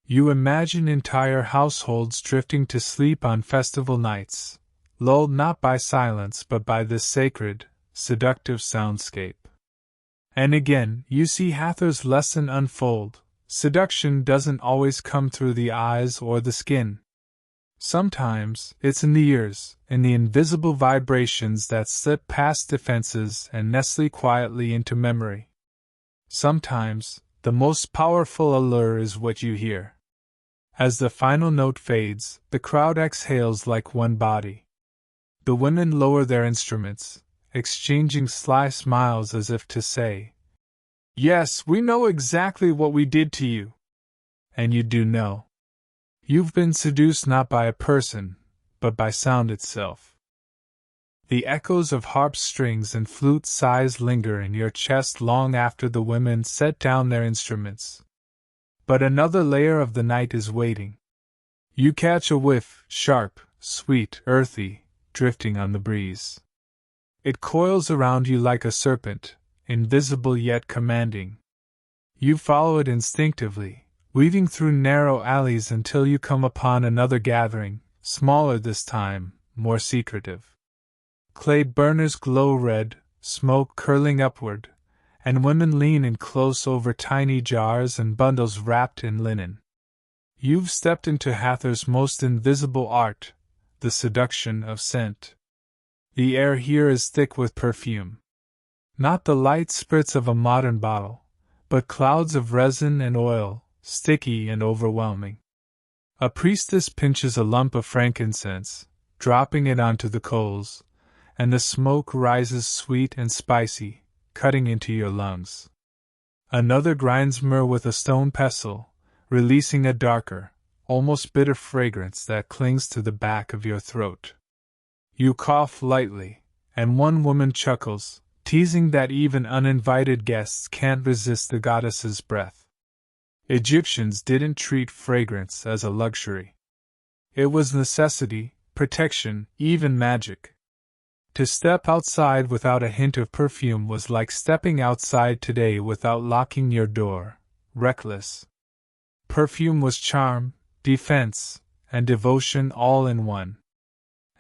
You imagine entire households drifting to sleep on festival nights, lulled not by silence but by this sacred, seductive soundscape. And again, you see Hathor's lesson unfold. Seduction doesn't always come through the eyes or the skin. Sometimes, it's in the ears, in the invisible vibrations that slip past defenses and nestle quietly into memory. Sometimes, the most powerful allure is what you hear. As the final note fades, the crowd exhales like one body. The women lower their instruments, exchanging sly smiles as if to say, "Yes, we know exactly what we did to you." And you do know. You've been seduced not by a person, but by sound itself. The echoes of harp strings and flute sighs linger in your chest long after the women set down their instruments. But another layer of the night is waiting. You catch a whiff, sharp, sweet, earthy, drifting on the breeze. It coils around you like a serpent, invisible yet commanding. You follow it instinctively, weaving through narrow alleys until you come upon another gathering, smaller this time, more secretive. Clay burners glow red, smoke curling upward, and women lean in close over tiny jars and bundles wrapped in linen. You've stepped into Hathor's most invisible art, the seduction of scent. The air here is thick with perfume. Not the light spritz of a modern bottle, but clouds of resin and oil, sticky and overwhelming. A priestess pinches a lump of frankincense, dropping it onto the coals, and the smoke rises sweet and spicy, cutting into your lungs. Another grinds myrrh with a stone pestle, releasing a darker, almost bitter fragrance that clings to the back of your throat. You cough lightly, and one woman chuckles, teasing that even uninvited guests can't resist the goddess's breath. Egyptians didn't treat fragrance as a luxury. It was necessity, protection, even magic. To step outside without a hint of perfume was like stepping outside today without locking your door, reckless. Perfume was charm, defense, and devotion all in one.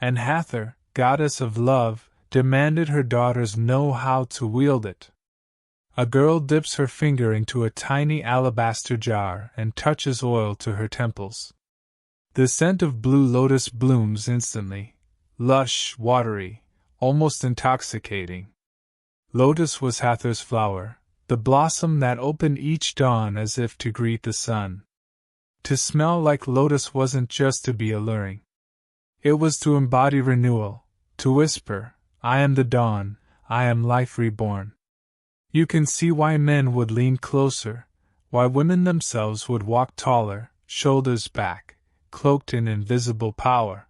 And Hathor, goddess of love, demanded her daughters know how to wield it. A girl dips her finger into a tiny alabaster jar and touches oil to her temples. The scent of blue lotus blooms instantly, lush, watery, almost intoxicating. Lotus was Hathor's flower, the blossom that opened each dawn as if to greet the sun. To smell like lotus wasn't just to be alluring. It was to embody renewal, to whisper, "I am the dawn, I am life reborn." You can see why men would lean closer, why women themselves would walk taller, shoulders back, cloaked in invisible power.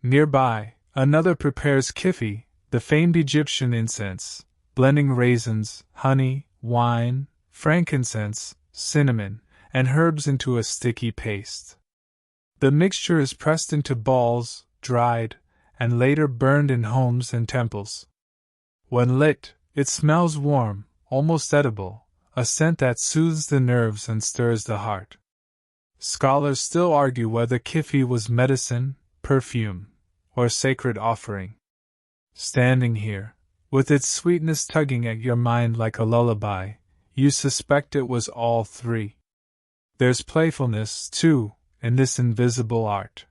Nearby, another prepares kifi, the famed Egyptian incense, blending raisins, honey, wine, frankincense, cinnamon, and herbs into a sticky paste. The mixture is pressed into balls, dried, and later burned in homes and temples. When lit, it smells warm, almost edible, a scent that soothes the nerves and stirs the heart. Scholars still argue whether kifi was medicine, perfume, or sacred offering. Standing here, with its sweetness tugging at your mind like a lullaby, you suspect it was all three. There's playfulness, too, in this invisible art.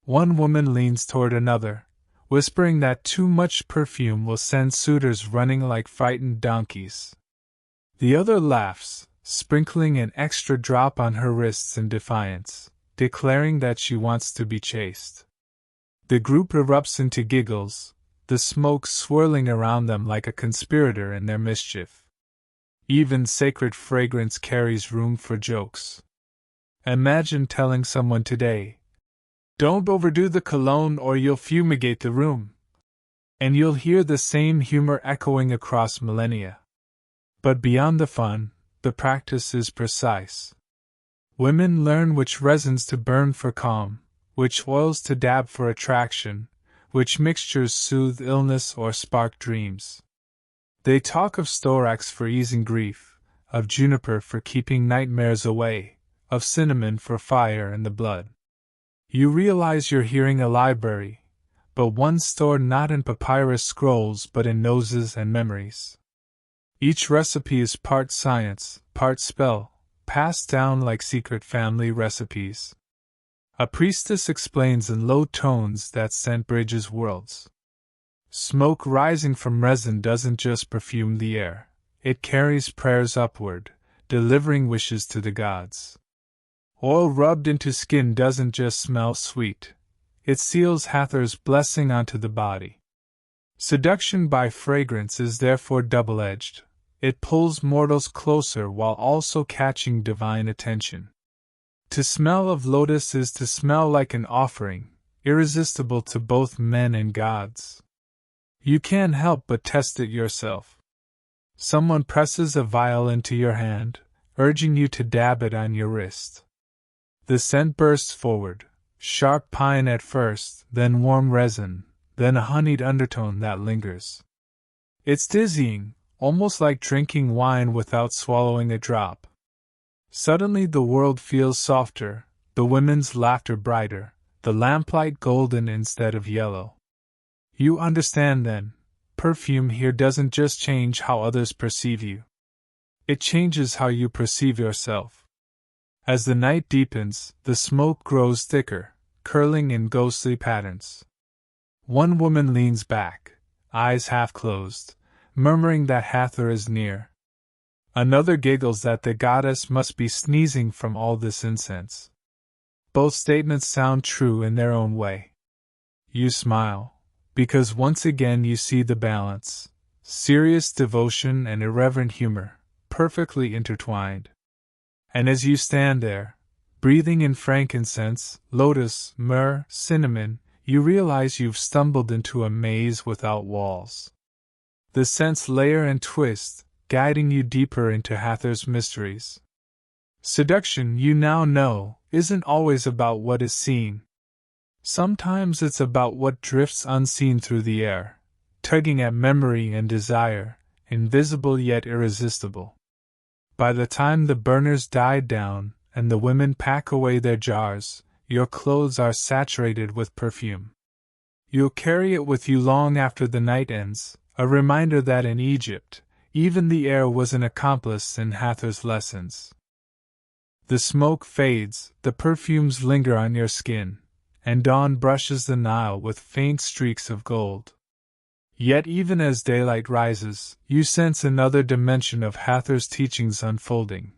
One woman leans toward another, whispering that too much perfume will send suitors running like frightened donkeys. The other laughs, sprinkling an extra drop on her wrists in defiance, declaring that she wants to be chased. The group erupts into giggles, the smoke swirling around them like a conspirator in their mischief. Even sacred fragrance carries room for jokes. Imagine telling someone today, "Don't overdo the cologne or you'll fumigate the room," and you'll hear the same humor echoing across millennia. But beyond the fun, the practice is precise. Women learn which resins to burn for calm, which oils to dab for attraction, which mixtures soothe illness or spark dreams. They talk of storax for easing grief, of juniper for keeping nightmares away, of cinnamon for fire in the blood. You realize you're hearing a library, but one stored not in papyrus scrolls but in noses and memories. Each recipe is part science, part spell, passed down like secret family recipes. A priestess explains in low tones that scent bridges worlds. Smoke rising from resin doesn't just perfume the air, it carries prayers upward, delivering wishes to the gods. Oil rubbed into skin doesn't just smell sweet, it seals Hathor's blessing onto the body. Seduction by fragrance is therefore double-edged. It pulls mortals closer while also catching divine attention. To smell of lotus is to smell like an offering, irresistible to both men and gods. You can't help but test it yourself. Someone presses a vial into your hand, urging you to dab it on your wrist. The scent bursts forward, sharp pine at first, then warm resin, then a honeyed undertone that lingers. It's dizzying, almost like drinking wine without swallowing a drop. Suddenly the world feels softer, the women's laughter brighter, the lamplight golden instead of yellow. You understand then, perfume here doesn't just change how others perceive you. It changes how you perceive yourself. As the night deepens, the smoke grows thicker, curling in ghostly patterns. One woman leans back, eyes half closed, murmuring that Hathor is near. Another giggles that the goddess must be sneezing from all this incense. Both statements sound true in their own way. You smile, because once again you see the balance, serious devotion and irreverent humor, perfectly intertwined. And as you stand there, breathing in frankincense, lotus, myrrh, cinnamon, you realize you've stumbled into a maze without walls. The scents layer and twist, guiding you deeper into Hathor's mysteries. Seduction, you now know, isn't always about what is seen. Sometimes it's about what drifts unseen through the air, tugging at memory and desire, invisible yet irresistible. By the time the burners die down and the women pack away their jars, your clothes are saturated with perfume. You'll carry it with you long after the night ends, a reminder that in Egypt, even the air was an accomplice in Hathor's lessons. The smoke fades, the perfumes linger on your skin, and dawn brushes the Nile with faint streaks of gold. Yet even as daylight rises, you sense another dimension of Hathor's teachings unfolding.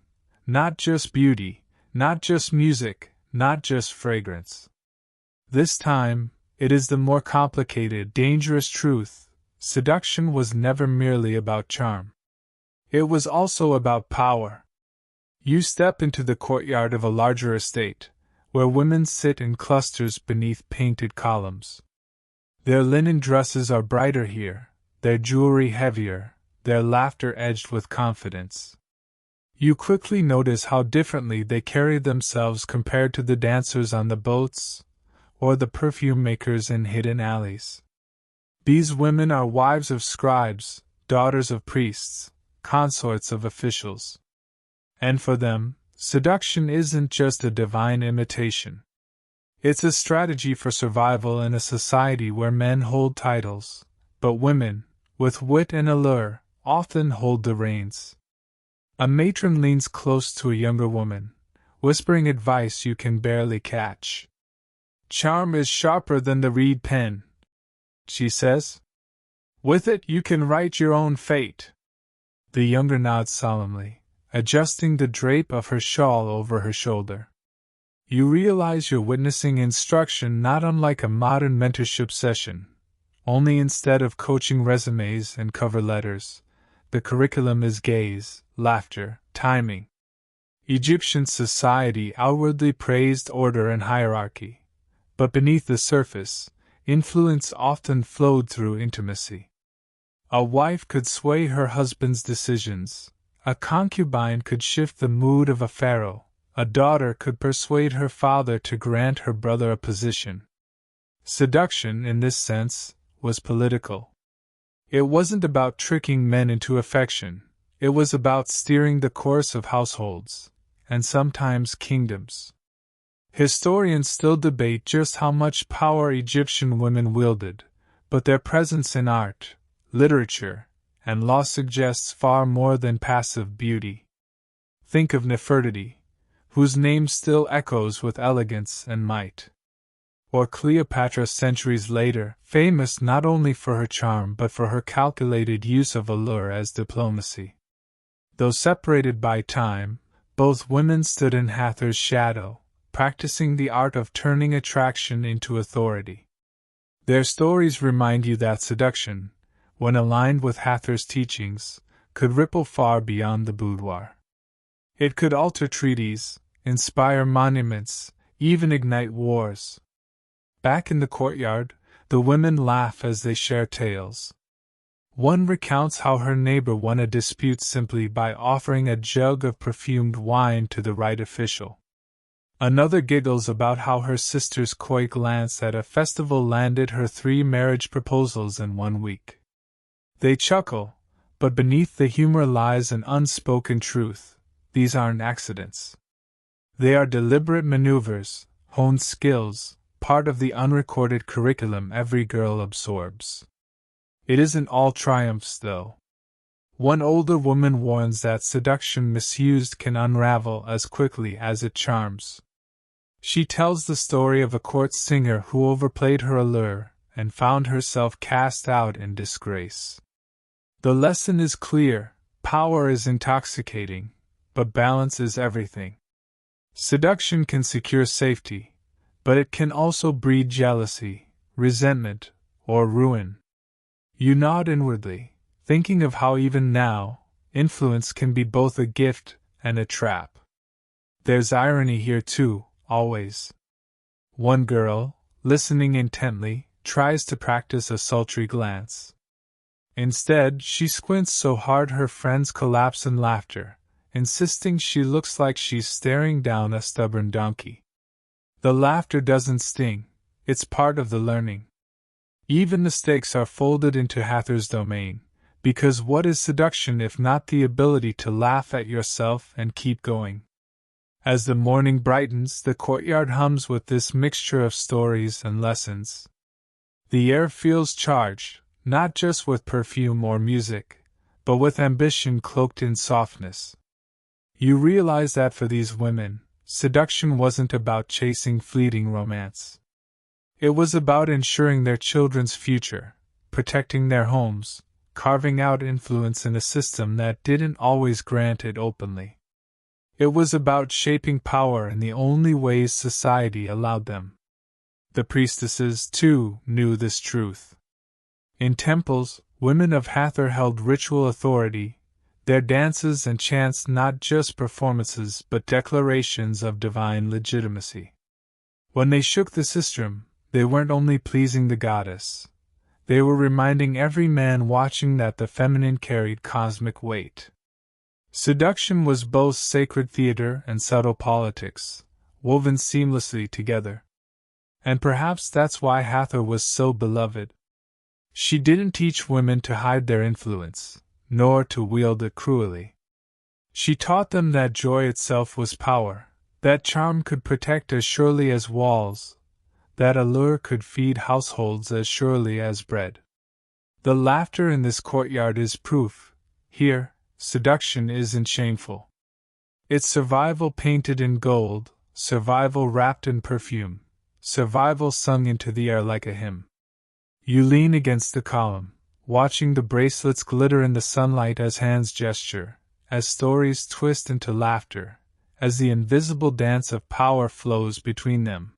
Not just beauty, not just music, not just fragrance. This time, it is the more complicated, dangerous truth. Seduction was never merely about charm. It was also about power. You step into the courtyard of a larger estate, where women sit in clusters beneath painted columns. Their linen dresses are brighter here, their jewelry heavier, their laughter edged with confidence. You quickly notice how differently they carry themselves compared to the dancers on the boats, or the perfume makers in hidden alleys. These women are wives of scribes, daughters of priests, consorts of officials. And for them, seduction isn't just a divine imitation. It's a strategy for survival in a society where men hold titles, but women, with wit and allure, often hold the reins. A matron leans close to a younger woman, whispering advice you can barely catch. "Charm is sharper than the reed pen," she says. "With it you can write your own fate." The younger nods solemnly, adjusting the drape of her shawl over her shoulder. You realize you're witnessing instruction not unlike a modern mentorship session, only instead of coaching resumes and cover letters, the curriculum is gaze, laughter, timing. Egyptian society outwardly praised order and hierarchy, but beneath the surface, influence often flowed through intimacy. A wife could sway her husband's decisions, a concubine could shift the mood of a pharaoh, a daughter could persuade her father to grant her brother a position. Seduction, in this sense, was political. It wasn't about tricking men into affection, it was about steering the course of households, and sometimes kingdoms. Historians still debate just how much power Egyptian women wielded, but their presence in art, literature, and law suggests far more than passive beauty. Think of Nefertiti, whose name still echoes with elegance and might. Or Cleopatra centuries later, famous not only for her charm but for her calculated use of allure as diplomacy. Though separated by time, both women stood in Hathor's shadow, practicing the art of turning attraction into authority. Their stories remind you that seduction, when aligned with Hathor's teachings, could ripple far beyond the boudoir. It could alter treaties, inspire monuments, even ignite wars. Back in the courtyard, the women laugh as they share tales. One recounts how her neighbor won a dispute simply by offering a jug of perfumed wine to the right official. Another giggles about how her sister's coy glance at a festival landed her 3 marriage proposals in 1 week. They chuckle, but beneath the humor lies an unspoken truth: these aren't accidents. They are deliberate maneuvers, honed skills, part of the unrecorded curriculum every girl absorbs. It isn't all triumphs, though. One older woman warns that seduction misused can unravel as quickly as it charms. She tells the story of a court singer who overplayed her allure and found herself cast out in disgrace. The lesson is clear: power is intoxicating, but balance is everything. Seduction can secure safety, but it can also breed jealousy, resentment, or ruin. You nod inwardly, thinking of how even now, influence can be both a gift and a trap. There's irony here too, always. One girl, listening intently, tries to practice a sultry glance. Instead, she squints so hard her friends collapse in laughter, insisting she looks like she's staring down a stubborn donkey. The laughter doesn't sting, it's part of the learning. Even the stakes are folded into Hathor's domain, because what is seduction if not the ability to laugh at yourself and keep going? As the morning brightens, the courtyard hums with this mixture of stories and lessons. The air feels charged, not just with perfume or music, but with ambition cloaked in softness. You realize that for these women, seduction wasn't about chasing fleeting romance. It was about ensuring their children's future, protecting their homes, carving out influence in a system that didn't always grant it openly. It was about shaping power in the only ways society allowed them. The priestesses, too, knew this truth. In temples, women of Hathor held ritual authority, their dances and chants not just performances but declarations of divine legitimacy. When they shook the sistrum, they weren't only pleasing the goddess. They were reminding every man watching that the feminine carried cosmic weight. Seduction was both sacred theater and subtle politics, woven seamlessly together. And perhaps that's why Hathor was so beloved. She didn't teach women to hide their influence, nor to wield it cruelly. She taught them that joy itself was power, that charm could protect as surely as walls, that allure could feed households as surely as bread. The laughter in this courtyard is proof. Here, seduction isn't shameful. It's survival painted in gold, survival wrapped in perfume, survival sung into the air like a hymn. You lean against the column, watching the bracelets glitter in the sunlight as hands gesture, as stories twist into laughter, as the invisible dance of power flows between them.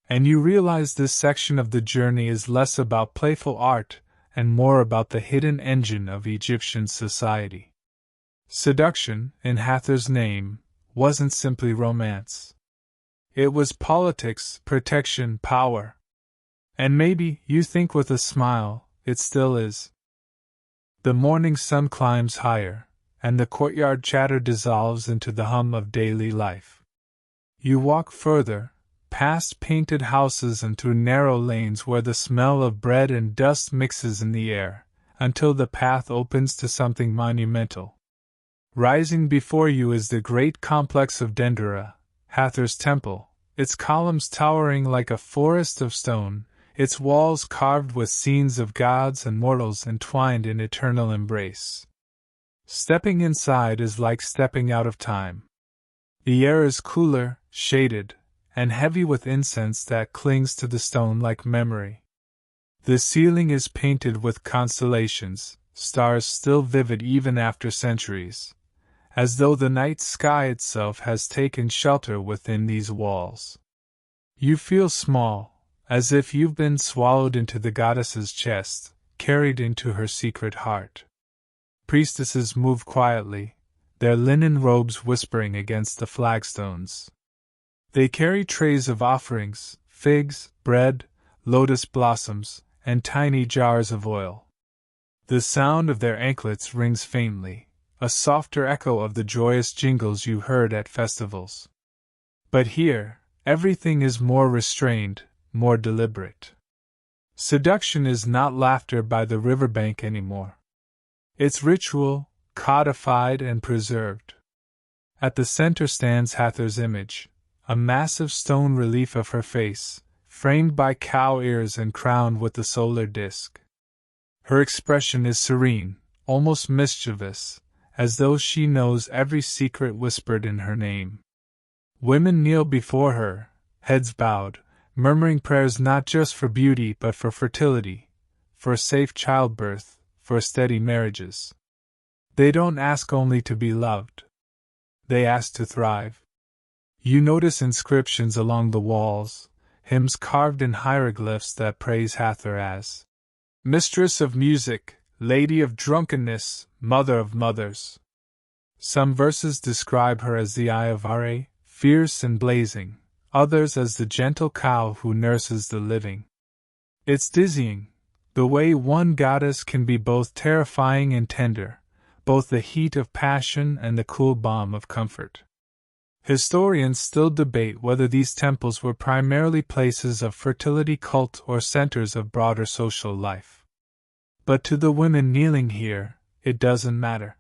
And you realize this section of the journey is less about playful art and more about the hidden engine of Egyptian society. Seduction, in Hathor's name, wasn't simply romance. It was politics, protection, power. And maybe, you think with a smile, it still is. The morning sun climbs higher, and the courtyard chatter dissolves into the hum of daily life. You walk further, past painted houses and through narrow lanes where the smell of bread and dust mixes in the air, until the path opens to something monumental. Rising before you is the great complex of Dendera, Hathor's temple, its columns towering like a forest of stone, its walls carved with scenes of gods and mortals entwined in eternal embrace. Stepping inside is like stepping out of time. The air is cooler, shaded, and heavy with incense that clings to the stone like memory. The ceiling is painted with constellations, stars still vivid even after centuries, as though the night sky itself has taken shelter within these walls. You feel small, as if you've been swallowed into the goddess's chest, carried into her secret heart. Priestesses move quietly, their linen robes whispering against the flagstones. They carry trays of offerings, figs, bread, lotus blossoms, and tiny jars of oil. The sound of their anklets rings faintly, a softer echo of the joyous jingles you heard at festivals. But here, everything is more restrained, more deliberate. Seduction is not laughter by the riverbank anymore. It's ritual, codified and preserved. At the center stands Hathor's image, a massive stone relief of her face, framed by cow ears and crowned with the solar disk. Her expression is serene, almost mischievous, as though she knows every secret whispered in her name. Women kneel before her, heads bowed, murmuring prayers not just for beauty but for fertility, for safe childbirth, for steady marriages. They don't ask only to be loved. They ask to thrive. You notice inscriptions along the walls, hymns carved in hieroglyphs that praise Hathor as Mistress of Music, Lady of Drunkenness, Mother of Mothers. Some verses describe her as the Eye of Are, fierce and blazing, others as the gentle cow who nurses the living. It's dizzying, the way one goddess can be both terrifying and tender, both the heat of passion and the cool balm of comfort. Historians still debate whether these temples were primarily places of fertility cult or centers of broader social life. But to the women kneeling here, it doesn't matter.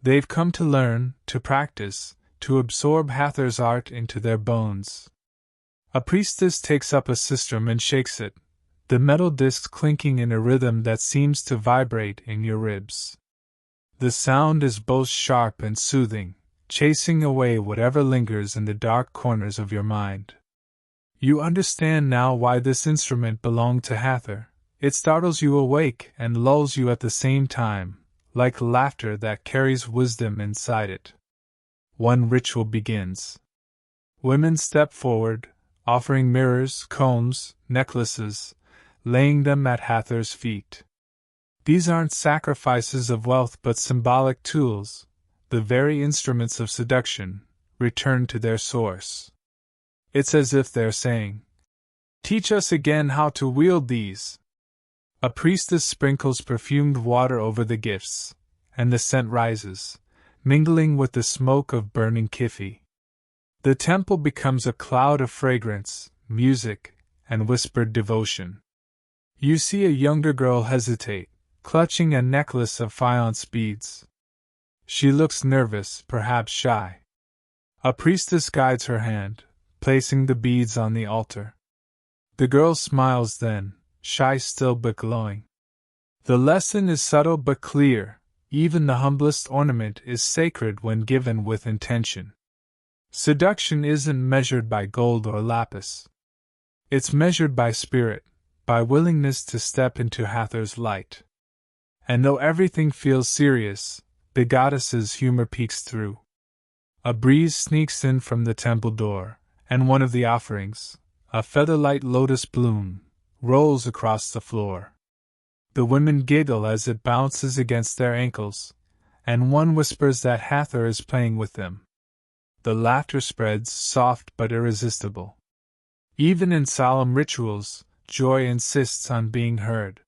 They've come to learn, to practice, to absorb Hathor's art into their bones. A priestess takes up a sistrum and shakes it, the metal discs clinking in a rhythm that seems to vibrate in your ribs. The sound is both sharp and soothing, chasing away whatever lingers in the dark corners of your mind. You understand now why this instrument belonged to Hathor, It startles you awake and lulls you at the same time, like laughter that carries wisdom inside it. One ritual begins. Women step forward, offering mirrors, combs, necklaces, laying them at Hathor's feet. These aren't sacrifices of wealth but symbolic tools, the very instruments of seduction, returned to their source. It's as if they're saying, "Teach us again how to wield these." A priestess sprinkles perfumed water over the gifts, and the scent rises, mingling with the smoke of burning kifi. The temple becomes a cloud of fragrance, music, and whispered devotion. You see a younger girl hesitate, clutching a necklace of faience beads. She looks nervous, perhaps shy. A priestess guides her hand, placing the beads on the altar. The girl smiles then, shy still but glowing. The lesson is subtle but clear. Even the humblest ornament is sacred when given with intention. Seduction isn't measured by gold or lapis. It's measured by spirit, by willingness to step into Hathor's light. And though everything feels serious, the goddess's humor peeks through. A breeze sneaks in from the temple door, and one of the offerings, a feather-light lotus bloom, rolls across the floor. The women giggle as it bounces against their ankles, and one whispers that Hathor is playing with them. The laughter spreads, soft but irresistible. Even in solemn rituals, joy insists on being heard.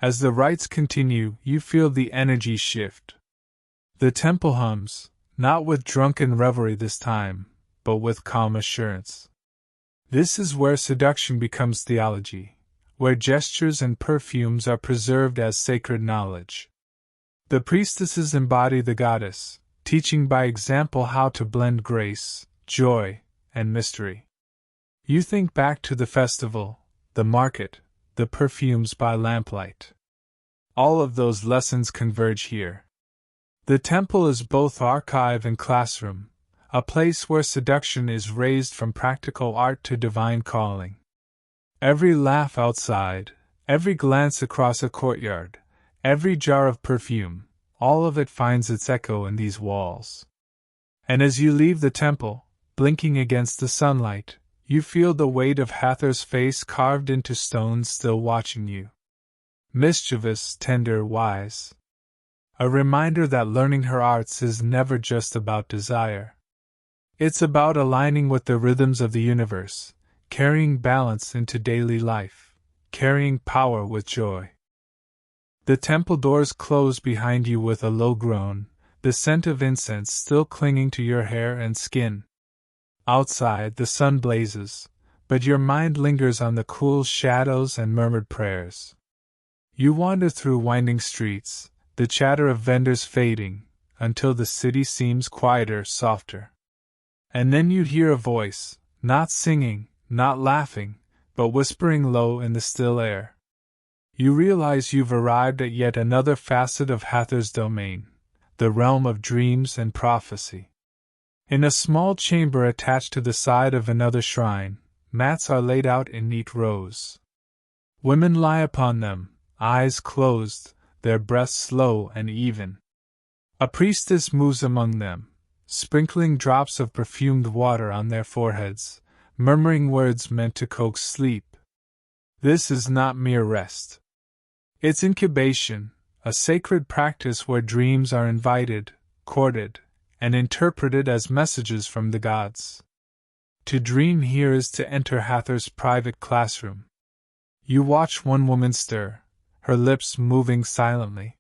As the rites continue, you feel the energy shift. The temple hums, not with drunken revelry this time, but with calm assurance. This is where seduction becomes theology, where gestures and perfumes are preserved as sacred knowledge. The priestesses embody the goddess, teaching by example how to blend grace, joy, and mystery. You think back to the festival, the market, the perfumes by lamplight. All of those lessons converge here. The temple is both archive and classroom, a place where seduction is raised from practical art to divine calling. Every laugh outside, every glance across a courtyard, every jar of perfume, all of it finds its echo in these walls. And as you leave the temple, blinking against the sunlight, you feel the weight of Hathor's face carved into stone still watching you. Mischievous, tender, wise. A reminder that learning her arts is never just about desire. It's about aligning with the rhythms of the universe, carrying balance into daily life, carrying power with joy. The temple doors close behind you with a low groan, the scent of incense still clinging to your hair and skin. Outside, the sun blazes, but your mind lingers on the cool shadows and murmured prayers. You wander through winding streets, the chatter of vendors fading, until the city seems quieter, softer. And then you hear a voice, not singing, not laughing, but whispering low in the still air. You realize you've arrived at yet another facet of Hathor's domain, the realm of dreams and prophecy. In a small chamber attached to the side of another shrine, mats are laid out in neat rows. Women lie upon them, eyes closed, their breaths slow and even. A priestess moves among them, sprinkling drops of perfumed water on their foreheads, murmuring words meant to coax sleep. This is not mere rest. It's incubation, a sacred practice where dreams are invited, courted, and interpreted as messages from the gods. To dream here is to enter Hathor's private classroom. You watch one woman stir, her lips moving silently.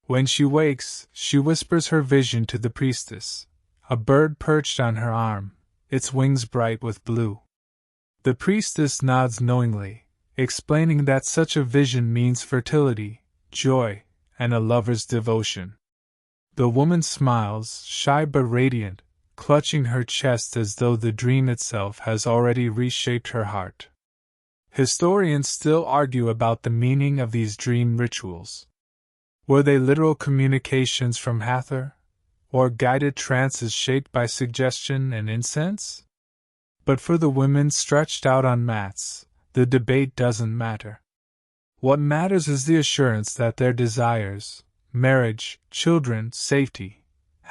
When she wakes, she whispers her vision to the priestess, a bird perched on her arm, its wings bright with blue. The priestess nods knowingly, explaining that such a vision means fertility, joy, and a lover's devotion. The woman smiles, shy but radiant, clutching her chest as though the dream itself has already reshaped her heart. Historians still argue about the meaning of these dream rituals. Were they literal communications from Hathor, or guided trances shaped by suggestion and incense? But for the women stretched out on mats, the debate doesn't matter. What matters is the assurance that their desires, marriage, children, safety,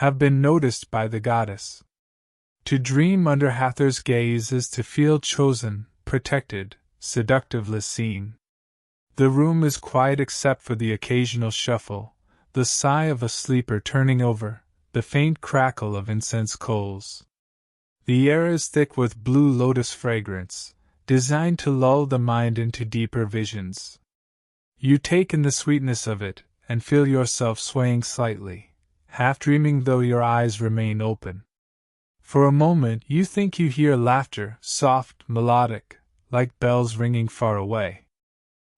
have been noticed by the goddess. To dream under Hathor's gaze is to feel chosen, protected, seductively seen. The room is quiet except for the occasional shuffle, the sigh of a sleeper turning over, the faint crackle of incense coals. The air is thick with blue lotus fragrance, designed to lull the mind into deeper visions. You take in the sweetness of it, and feel yourself swaying slightly, half dreaming though your eyes remain open. For a moment you think you hear laughter, soft, melodic, like bells ringing far away.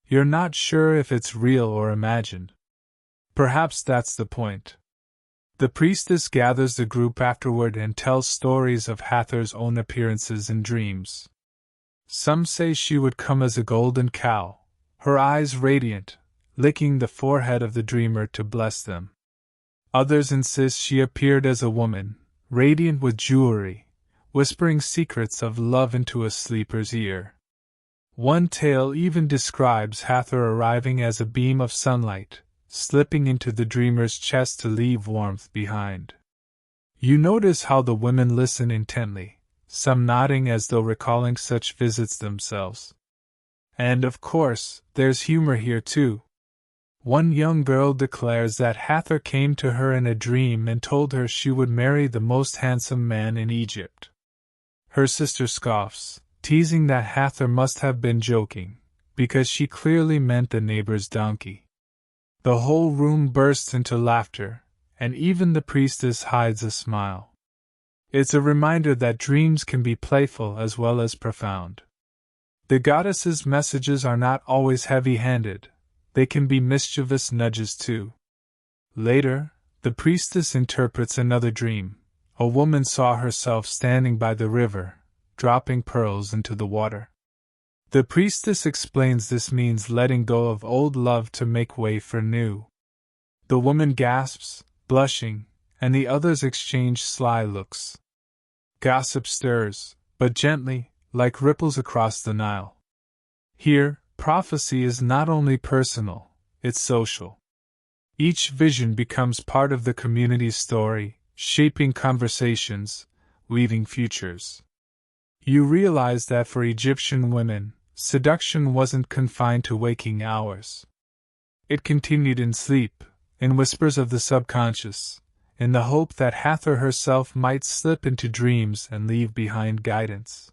You're not sure if it's real or imagined. Perhaps that's the point. The priestess gathers the group afterward and tells stories of Hathor's own appearances in dreams. Some say she would come as a golden cow, her eyes radiant, licking the forehead of the dreamer to bless them. Others insist she appeared as a woman, radiant with jewelry, whispering secrets of love into a sleeper's ear. One tale even describes Hathor arriving as a beam of sunlight, slipping into the dreamer's chest to leave warmth behind. You notice how the women listen intently, some nodding as though recalling such visits themselves. And of course, there's humor here too. One young girl declares that Hathor came to her in a dream and told her she would marry the most handsome man in Egypt. Her sister scoffs, teasing that Hathor must have been joking, because she clearly meant the neighbor's donkey. The whole room bursts into laughter, and even the priestess hides a smile. It's a reminder that dreams can be playful as well as profound. The goddess's messages are not always heavy-handed, they can be mischievous nudges too. Later, the priestess interprets another dream. A woman saw herself standing by the river, dropping pearls into the water. The priestess explains this means letting go of old love to make way for new. The woman gasps, blushing, and the others exchange sly looks. Gossip stirs, but gently, like ripples across the Nile. Here, prophecy is not only personal, it's social. Each vision becomes part of the community's story, shaping conversations, weaving futures. You realize that for Egyptian women, seduction wasn't confined to waking hours. It continued in sleep, in whispers of the subconscious, in the hope that Hathor herself might slip into dreams and leave behind guidance.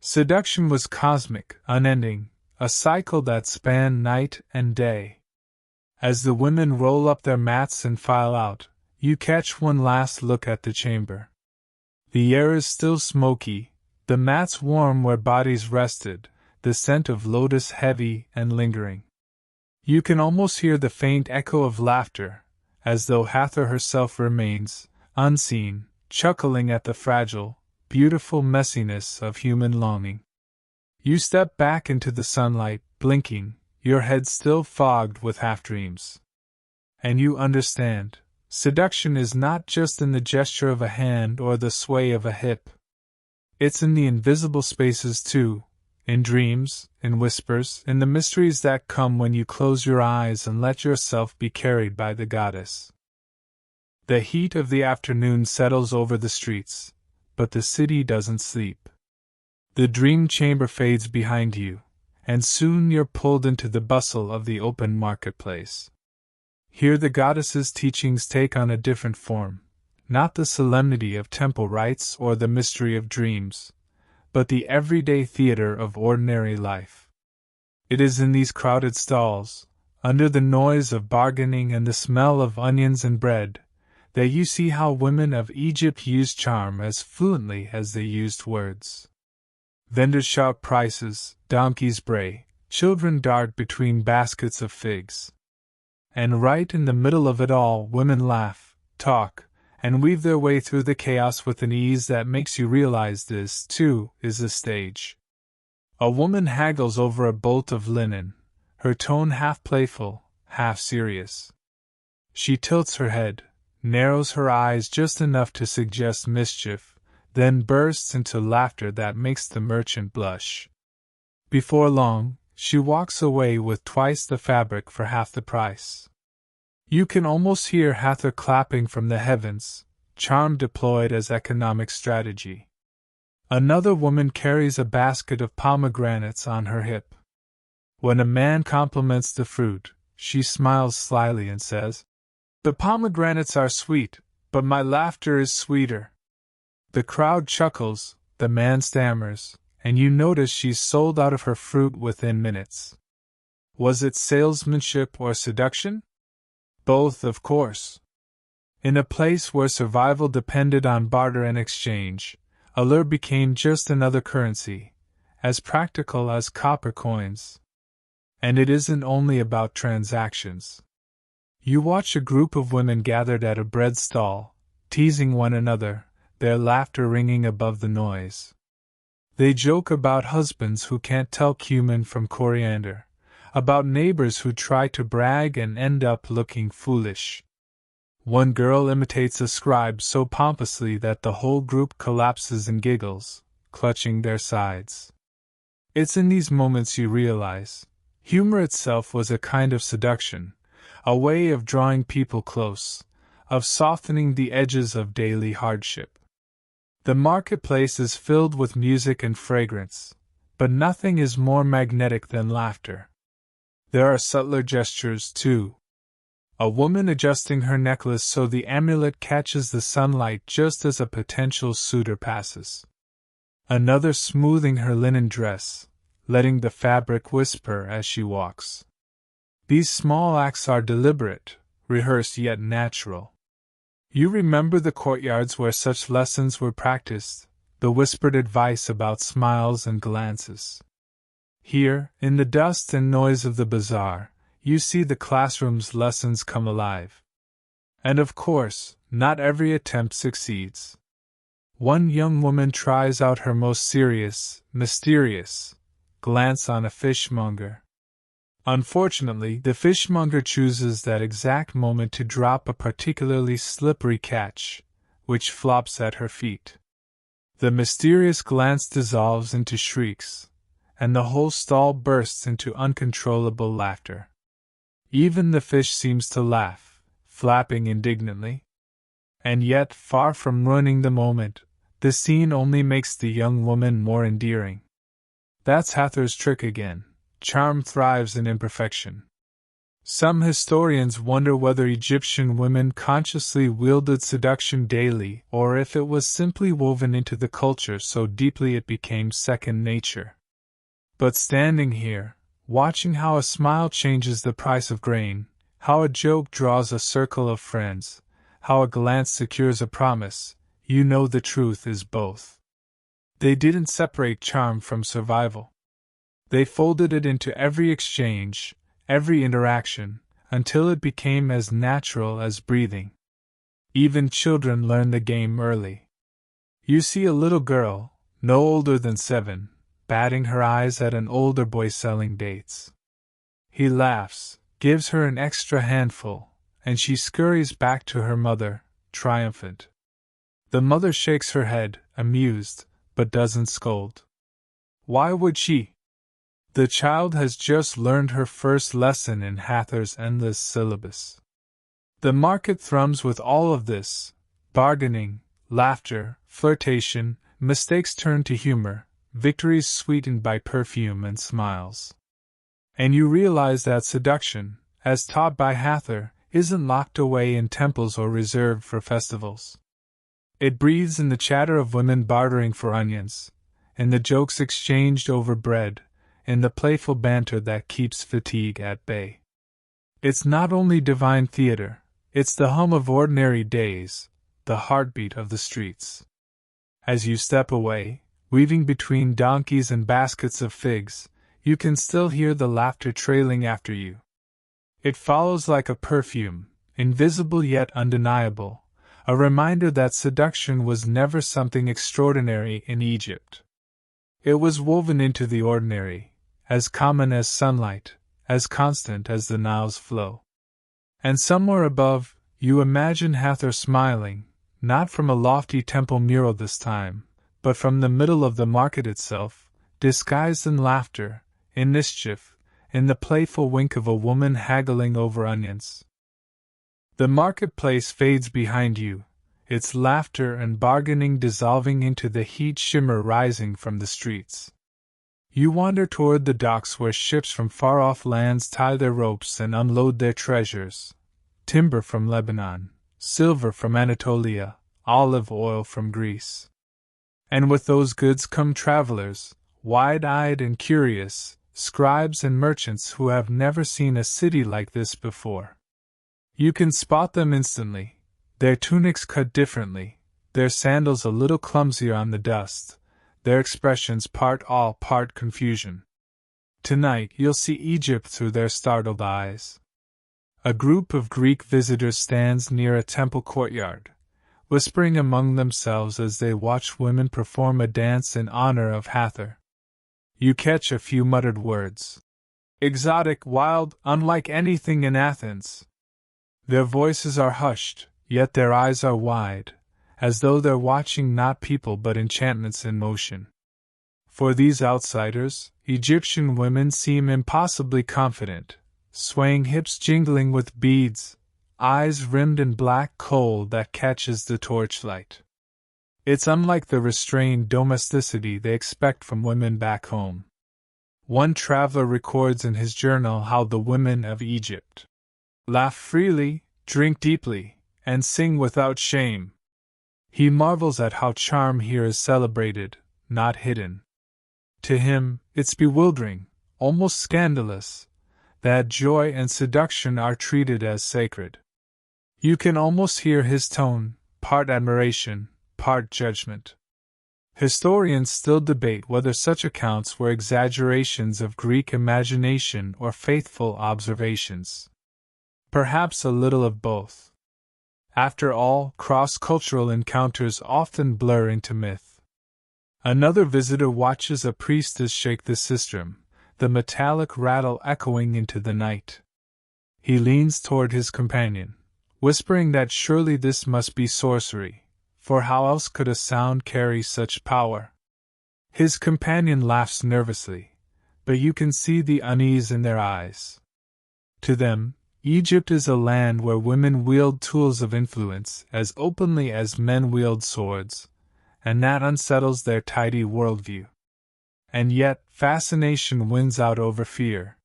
Seduction was cosmic, unending, a cycle that spanned night and day. As the women roll up their mats and file out, you catch one last look at the chamber. The air is still smoky, the mats warm where bodies rested, the scent of lotus heavy and lingering. You can almost hear the faint echo of laughter, as though Hathor herself remains, unseen, chuckling at the fragile, beautiful messiness of human longing. You step back into the sunlight, blinking, your head still fogged with half-dreams. And you understand, seduction is not just in the gesture of a hand or the sway of a hip. It's in the invisible spaces too, in dreams, in whispers, in the mysteries that come when you close your eyes and let yourself be carried by the goddess. The heat of the afternoon settles over the streets, but the city doesn't sleep. The dream chamber fades behind you, and soon you're pulled into the bustle of the open marketplace. Here the goddess's teachings take on a different form, not the solemnity of temple rites or the mystery of dreams, but the everyday theater of ordinary life. It is in these crowded stalls, under the noise of bargaining and the smell of onions and bread, that you see how women of Egypt use charm as fluently as they used words. Vendors shout prices, donkeys bray, children dart between baskets of figs. And right in the middle of it all, women laugh, talk, and weave their way through the chaos with an ease that makes you realize this, too, is a stage. A woman haggles over a bolt of linen, her tone half playful, half serious. She tilts her head, narrows her eyes just enough to suggest mischief, then bursts into laughter that makes the merchant blush. Before long, she walks away with twice the fabric for half the price. You can almost hear Hathor clapping from the heavens, charm deployed as economic strategy. Another woman carries a basket of pomegranates on her hip. When a man compliments the fruit, she smiles slyly and says, "The pomegranates are sweet, but my laughter is sweeter." The crowd chuckles, the man stammers, and you notice she's sold out of her fruit within minutes. Was it salesmanship or seduction? Both, of course. In a place where survival depended on barter and exchange, allure became just another currency, as practical as copper coins. And it isn't only about transactions. You watch a group of women gathered at a bread stall, teasing one another, their laughter ringing above the noise. They joke about husbands who can't tell cumin from coriander, about neighbors who try to brag and end up looking foolish. One girl imitates a scribe so pompously that the whole group collapses and giggles, clutching their sides. It's in these moments you realize, humor itself was a kind of seduction, a way of drawing people close, of softening the edges of daily hardship. The marketplace is filled with music and fragrance, but nothing is more magnetic than laughter. There are subtler gestures, too. A woman adjusting her necklace so the amulet catches the sunlight just as a potential suitor passes. Another smoothing her linen dress, letting the fabric whisper as she walks. These small acts are deliberate, rehearsed yet natural. You remember the courtyards where such lessons were practiced, the whispered advice about smiles and glances. Here, in the dust and noise of the bazaar, you see the classroom's lessons come alive. And of course, not every attempt succeeds. One young woman tries out her most serious, mysterious glance on a fishmonger. Unfortunately, the fishmonger chooses that exact moment to drop a particularly slippery catch, which flops at her feet. The mysterious glance dissolves into shrieks, and the whole stall bursts into uncontrollable laughter. Even the fish seems to laugh, flapping indignantly. And yet, far from ruining the moment, the scene only makes the young woman more endearing. That's Hathor's trick again. Charm thrives in imperfection. Some historians wonder whether Egyptian women consciously wielded seduction daily or if it was simply woven into the culture so deeply it became second nature. But standing here, watching how a smile changes the price of grain, how a joke draws a circle of friends, how a glance secures a promise, you know the truth is both. They didn't separate charm from survival. They folded it into every exchange, every interaction, until it became as natural as breathing. Even children learn the game early. You see a little girl, no older than 7, batting her eyes at an older boy selling dates. He laughs, gives her an extra handful, and she scurries back to her mother, triumphant. The mother shakes her head, amused, but doesn't scold. Why would she? The child has just learned her first lesson in Hathor's endless syllabus. The market thrums with all of this: bargaining, laughter, flirtation, mistakes turned to humor, victories sweetened by perfume and smiles. And you realize that seduction, as taught by Hathor, isn't locked away in temples or reserved for festivals. It breathes in the chatter of women bartering for onions, in the jokes exchanged over bread, in the playful banter that keeps fatigue at bay. It's not only divine theater, it's the hum of ordinary days, the heartbeat of the streets. As you step away, weaving between donkeys and baskets of figs, you can still hear the laughter trailing after you. It follows like a perfume, invisible yet undeniable, a reminder that seduction was never something extraordinary in Egypt. It was woven into the ordinary, as common as sunlight, as constant as the Nile's flow. And somewhere above, you imagine Hathor smiling, not from a lofty temple mural this time, but from the middle of the market itself, disguised in laughter, in mischief, in the playful wink of a woman haggling over onions. The marketplace fades behind you, its laughter and bargaining dissolving into the heat shimmer rising from the streets. You wander toward the docks where ships from far-off lands tie their ropes and unload their treasures: timber from Lebanon, silver from Anatolia, olive oil from Greece. And with those goods come travelers, wide-eyed and curious, scribes and merchants who have never seen a city like this before. You can spot them instantly, their tunics cut differently, their sandals a little clumsier on the dust, their expressions part awe, part confusion. Tonight you'll see Egypt through their startled eyes. A group of Greek visitors stands near a temple courtyard, whispering among themselves as they watch women perform a dance in honor of Hathor. You catch a few muttered words. Exotic, wild, unlike anything in Athens. Their voices are hushed, yet their eyes are wide, as though they're watching not people but enchantments in motion. For these outsiders, Egyptian women seem impossibly confident, swaying hips jingling with beads, eyes rimmed in black kohl that catches the torchlight. It's unlike the restrained domesticity they expect from women back home. One traveler records in his journal how the women of Egypt laugh freely, drink deeply, and sing without shame. He marvels at how charm here is celebrated, not hidden. To him, it's bewildering, almost scandalous, that joy and seduction are treated as sacred. You can almost hear his tone, part admiration, part judgment. Historians still debate whether such accounts were exaggerations of Greek imagination or faithful observations. Perhaps a little of both. After all, cross-cultural encounters often blur into myth. Another visitor watches a priestess shake the sistrum, the metallic rattle echoing into the night. He leans toward his companion, whispering that surely this must be sorcery, for how else could a sound carry such power? His companion laughs nervously, but you can see the unease in their eyes. To them, Egypt is a land where women wield tools of influence as openly as men wield swords, and that unsettles their tidy worldview. And yet, fascination wins out over fear.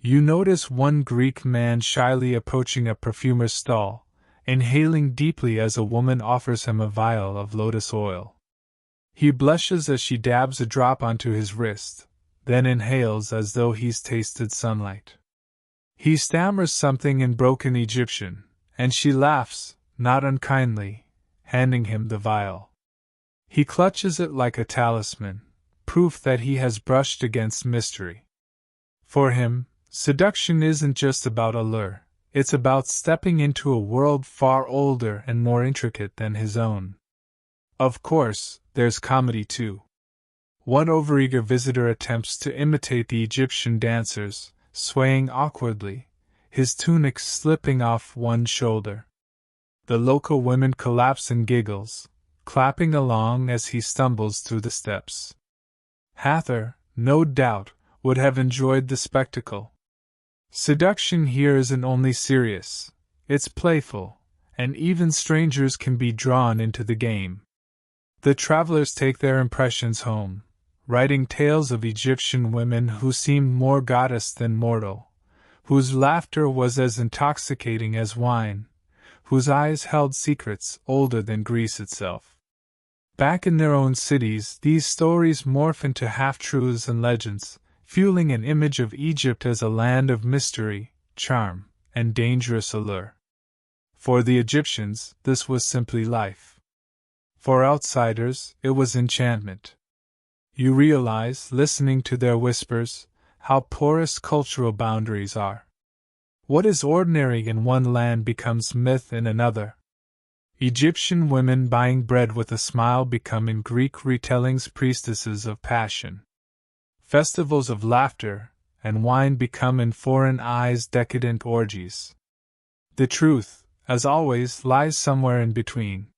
You notice one Greek man shyly approaching a perfumer's stall, inhaling deeply as a woman offers him a vial of lotus oil. He blushes as she dabs a drop onto his wrist, then inhales as though he's tasted sunlight. He stammers something in broken Egyptian, and she laughs, not unkindly, handing him the vial. He clutches it like a talisman, proof that he has brushed against mystery. For him, seduction isn't just about allure, it's about stepping into a world far older and more intricate than his own. Of course, there's comedy too. One overeager visitor attempts to imitate the Egyptian dancers, swaying awkwardly, his tunic slipping off one shoulder. The local women collapse in giggles, clapping along as he stumbles through the steps. Hathor, no doubt, would have enjoyed the spectacle. Seduction here isn't only serious, it's playful, and even strangers can be drawn into the game. The travelers take their impressions home, writing tales of Egyptian women who seemed more goddess than mortal, whose laughter was as intoxicating as wine, whose eyes held secrets older than Greece itself. Back in their own cities, these stories morph into half-truths and legends, fueling an image of Egypt as a land of mystery, charm, and dangerous allure. For the Egyptians, this was simply life. For outsiders, it was enchantment. You realize, listening to their whispers, how porous cultural boundaries are. What is ordinary in one land becomes myth in another. Egyptian women buying bread with a smile become in Greek retellings priestesses of passion. Festivals of laughter and wine become in foreign eyes decadent orgies. The truth, as always, lies somewhere in between.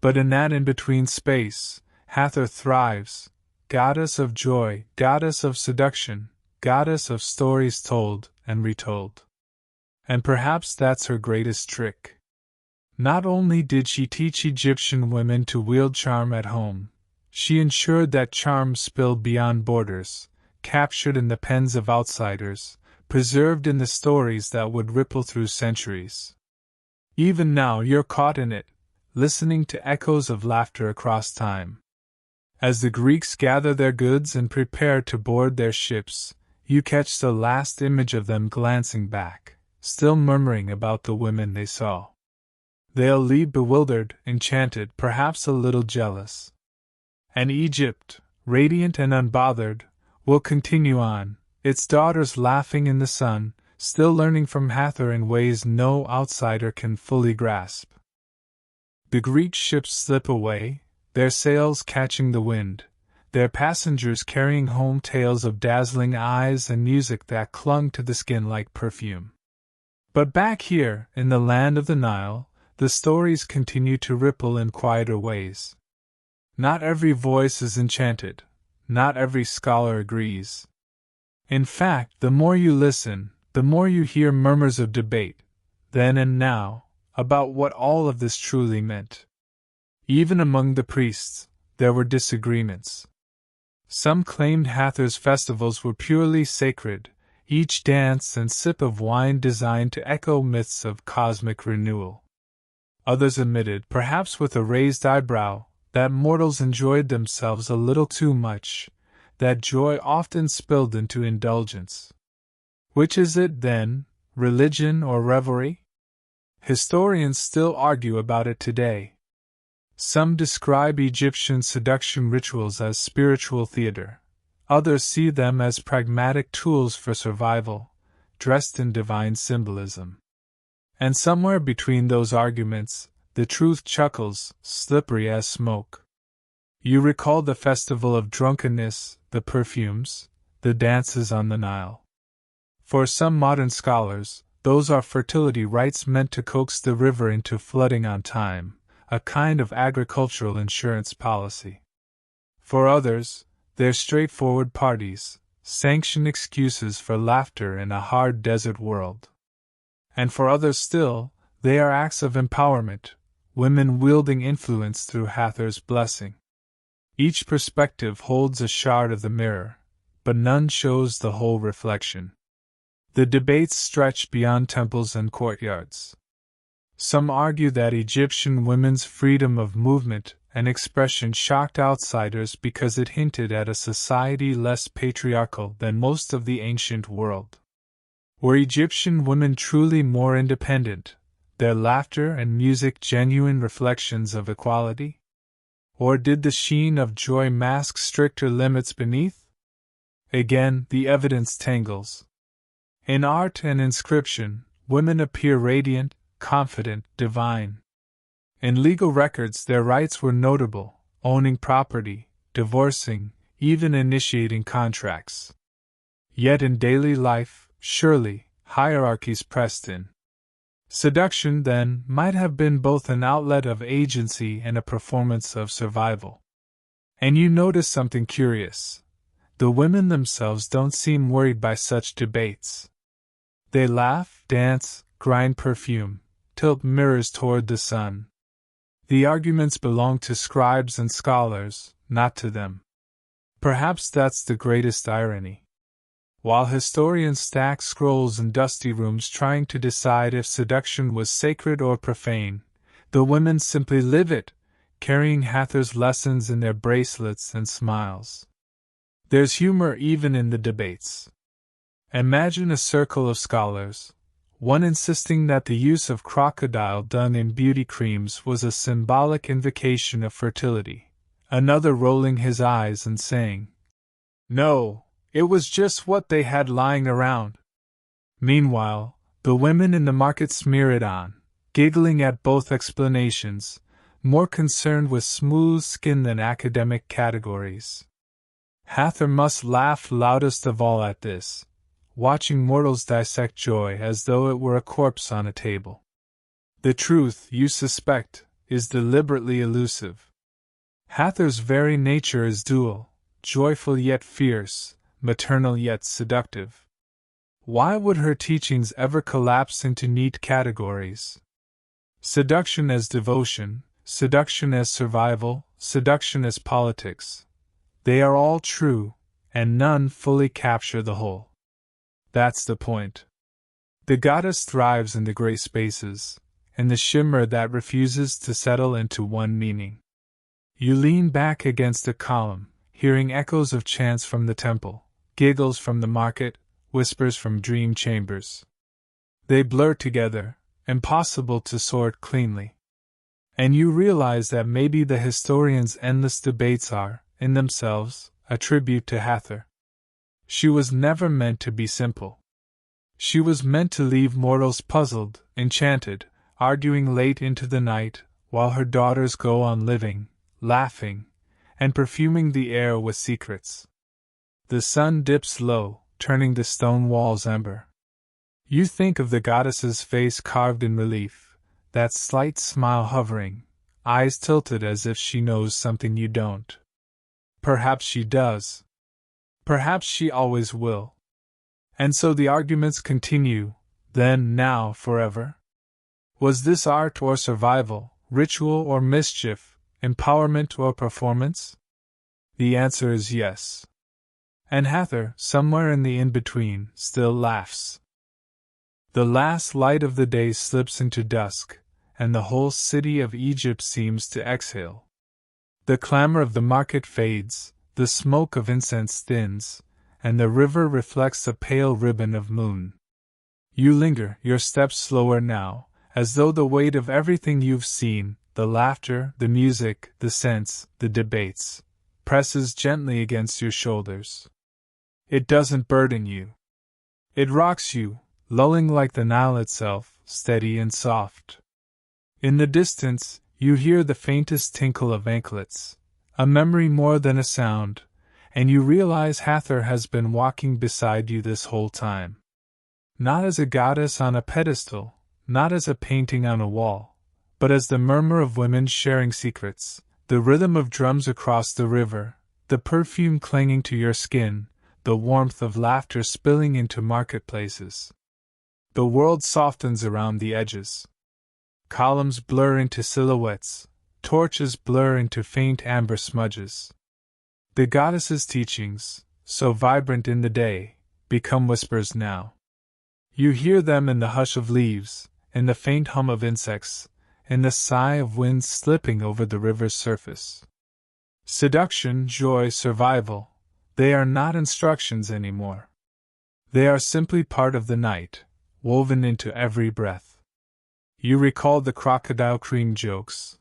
But in that in-between space, Hathor thrives, goddess of joy, goddess of seduction, goddess of stories told and retold. And perhaps that's her greatest trick. Not only did she teach Egyptian women to wield charm at home, she ensured that charm spilled beyond borders, captured in the pens of outsiders, preserved in the stories that would ripple through centuries. Even now you're caught in it, listening to echoes of laughter across time. As the Greeks gather their goods and prepare to board their ships, you catch the last image of them glancing back, still murmuring about the women they saw. They'll leave bewildered, enchanted, perhaps a little jealous. And Egypt, radiant and unbothered, will continue on, its daughters laughing in the sun, still learning from Hathor in ways no outsider can fully grasp. The Greek ships slip away, their sails catching the wind, their passengers carrying home tales of dazzling eyes and music that clung to the skin like perfume. But back here, in the land of the Nile, the stories continue to ripple in quieter ways. Not every voice is enchanted, not every scholar agrees. In fact, the more you listen, the more you hear murmurs of debate, then and now, about what all of this truly meant. Even among the priests, there were disagreements. Some claimed Hathor's festivals were purely sacred, each dance and sip of wine designed to echo myths of cosmic renewal. Others admitted, perhaps with a raised eyebrow, that mortals enjoyed themselves a little too much, that joy often spilled into indulgence. Which is it, then, religion or revelry? Historians still argue about it today. Some describe Egyptian seduction rituals as spiritual theater, others see them as pragmatic tools for survival, dressed in divine symbolism. And somewhere between those arguments, the truth chuckles, slippery as smoke. You recall the festival of drunkenness, the perfumes, the dances on the Nile. For some modern scholars, those are fertility rites meant to coax the river into flooding on time, a kind of agricultural insurance policy. For others, they're straightforward parties, sanctioned excuses for laughter in a hard desert world. And for others still, they are acts of empowerment, women wielding influence through Hathor's blessing. Each perspective holds a shard of the mirror, but none shows the whole reflection. The debates stretch beyond temples and courtyards. Some argue that Egyptian women's freedom of movement and expression shocked outsiders because it hinted at a society less patriarchal than most of the ancient world. Were Egyptian women truly more independent, their laughter and music genuine reflections of equality? Or did the sheen of joy mask stricter limits beneath? Again, the evidence tangles. In art and inscription, women appear radiant, confident, divine. In legal records, their rights were notable, owning property, divorcing, even initiating contracts. Yet in daily life, surely, hierarchies pressed in. Seduction, then, might have been both an outlet of agency and a performance of survival. And you notice something curious. The women themselves don't seem worried by such debates. They laugh, dance, grind perfume, tilt mirrors toward the sun. The arguments belong to scribes and scholars, not to them. Perhaps that's the greatest irony. While historians stack scrolls in dusty rooms trying to decide if seduction was sacred or profane, the women simply live it, carrying Hathor's lessons in their bracelets and smiles. There's humor even in the debates. Imagine a circle of scholars, one insisting that the use of crocodile dung in beauty creams was a symbolic invocation of fertility, another rolling his eyes and saying, "No, it was just what they had lying around." Meanwhile, the women in the market smear it on, giggling at both explanations, more concerned with smooth skin than academic categories. Hathor must laugh loudest of all at this, watching mortals dissect joy as though it were a corpse on a table. The truth, you suspect, is deliberately elusive. Hathor's very nature is dual, joyful yet fierce, maternal yet seductive. Why would her teachings ever collapse into neat categories? Seduction as devotion, seduction as survival, seduction as politics. They are all true, and none fully capture the whole. That's the point. The goddess thrives in the gray spaces, in the shimmer that refuses to settle into one meaning. You lean back against a column, hearing echoes of chants from the temple, giggles from the market, whispers from dream chambers. They blur together, impossible to sort cleanly. And you realize that maybe the historians' endless debates are, in themselves, a tribute to Hathor. She was never meant to be simple. She was meant to leave mortals puzzled, enchanted, arguing late into the night, while her daughters go on living, laughing, and perfuming the air with secrets. The sun dips low, turning the stone walls ember. You think of the goddess's face carved in relief, that slight smile hovering, eyes tilted as if she knows something you don't. Perhaps she does. Perhaps she always will. And so the arguments continue, then, now, forever. Was this art or survival, ritual or mischief, empowerment or performance? The answer is yes. And Hathor, somewhere in the in-between, still laughs. The last light of the day slips into dusk, and the whole city of Egypt seems to exhale. The clamor of the market fades, the smoke of incense thins, and the river reflects a pale ribbon of moon. You linger, your steps slower now, as though the weight of everything you've seen, the laughter, the music, the scents, the debates, presses gently against your shoulders. It doesn't burden you. It rocks you, lulling like the Nile itself, steady and soft. In the distance, you hear the faintest tinkle of anklets, a memory more than a sound, and you realize Hathor has been walking beside you this whole time. Not as a goddess on a pedestal, not as a painting on a wall, but as the murmur of women sharing secrets, the rhythm of drums across the river, the perfume clinging to your skin, the warmth of laughter spilling into marketplaces. The world softens around the edges. Columns blur into silhouettes, torches blur into faint amber smudges. The goddess's teachings, so vibrant in the day, become whispers now. You hear them in the hush of leaves, in the faint hum of insects, in the sigh of wind slipping over the river's surface. Seduction, joy, survival, they are not instructions anymore. They are simply part of the night, woven into every breath. You recall the crocodile cream jokes,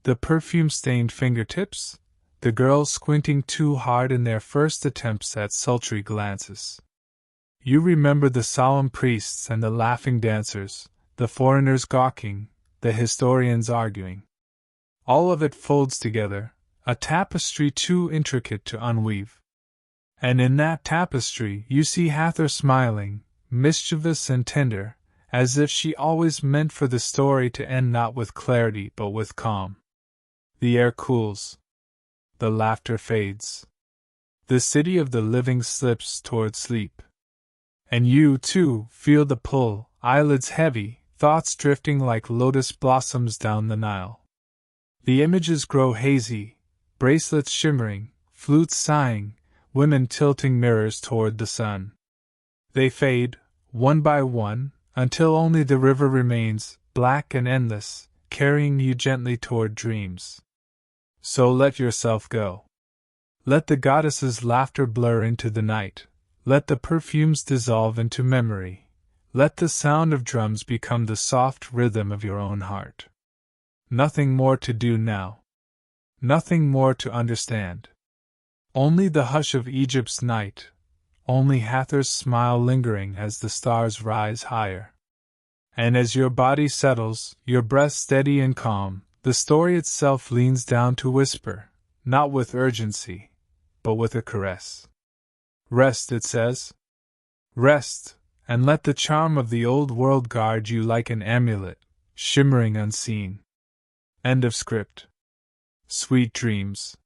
the perfume-stained fingertips, the girls squinting too hard in their first attempts at sultry glances. You remember the solemn priests and the laughing dancers, the foreigners gawking, the historians arguing. All of it folds together, a tapestry too intricate to unweave. And in that tapestry you see Hathor smiling, mischievous and tender, as if she always meant for the story to end not with clarity but with calm. The air cools. The laughter fades. The city of the living slips toward sleep. And you, too, feel the pull, eyelids heavy, thoughts drifting like lotus blossoms down the Nile. The images grow hazy, bracelets shimmering, flutes sighing, women tilting mirrors toward the sun. They fade, one by one, until only the river remains, black and endless, carrying you gently toward dreams. So let yourself go. Let the goddess's laughter blur into the night. Let the perfumes dissolve into memory. Let the sound of drums become the soft rhythm of your own heart. Nothing more to do now. Nothing more to understand. Only the hush of Egypt's night, only Hathor's smile lingering as the stars rise higher. And as your body settles, your breath steady and calm, the story itself leans down to whisper, not with urgency, but with a caress. Rest, it says. Rest, and let the charm of the old world guard you like an amulet, shimmering unseen. End of script. Sweet dreams.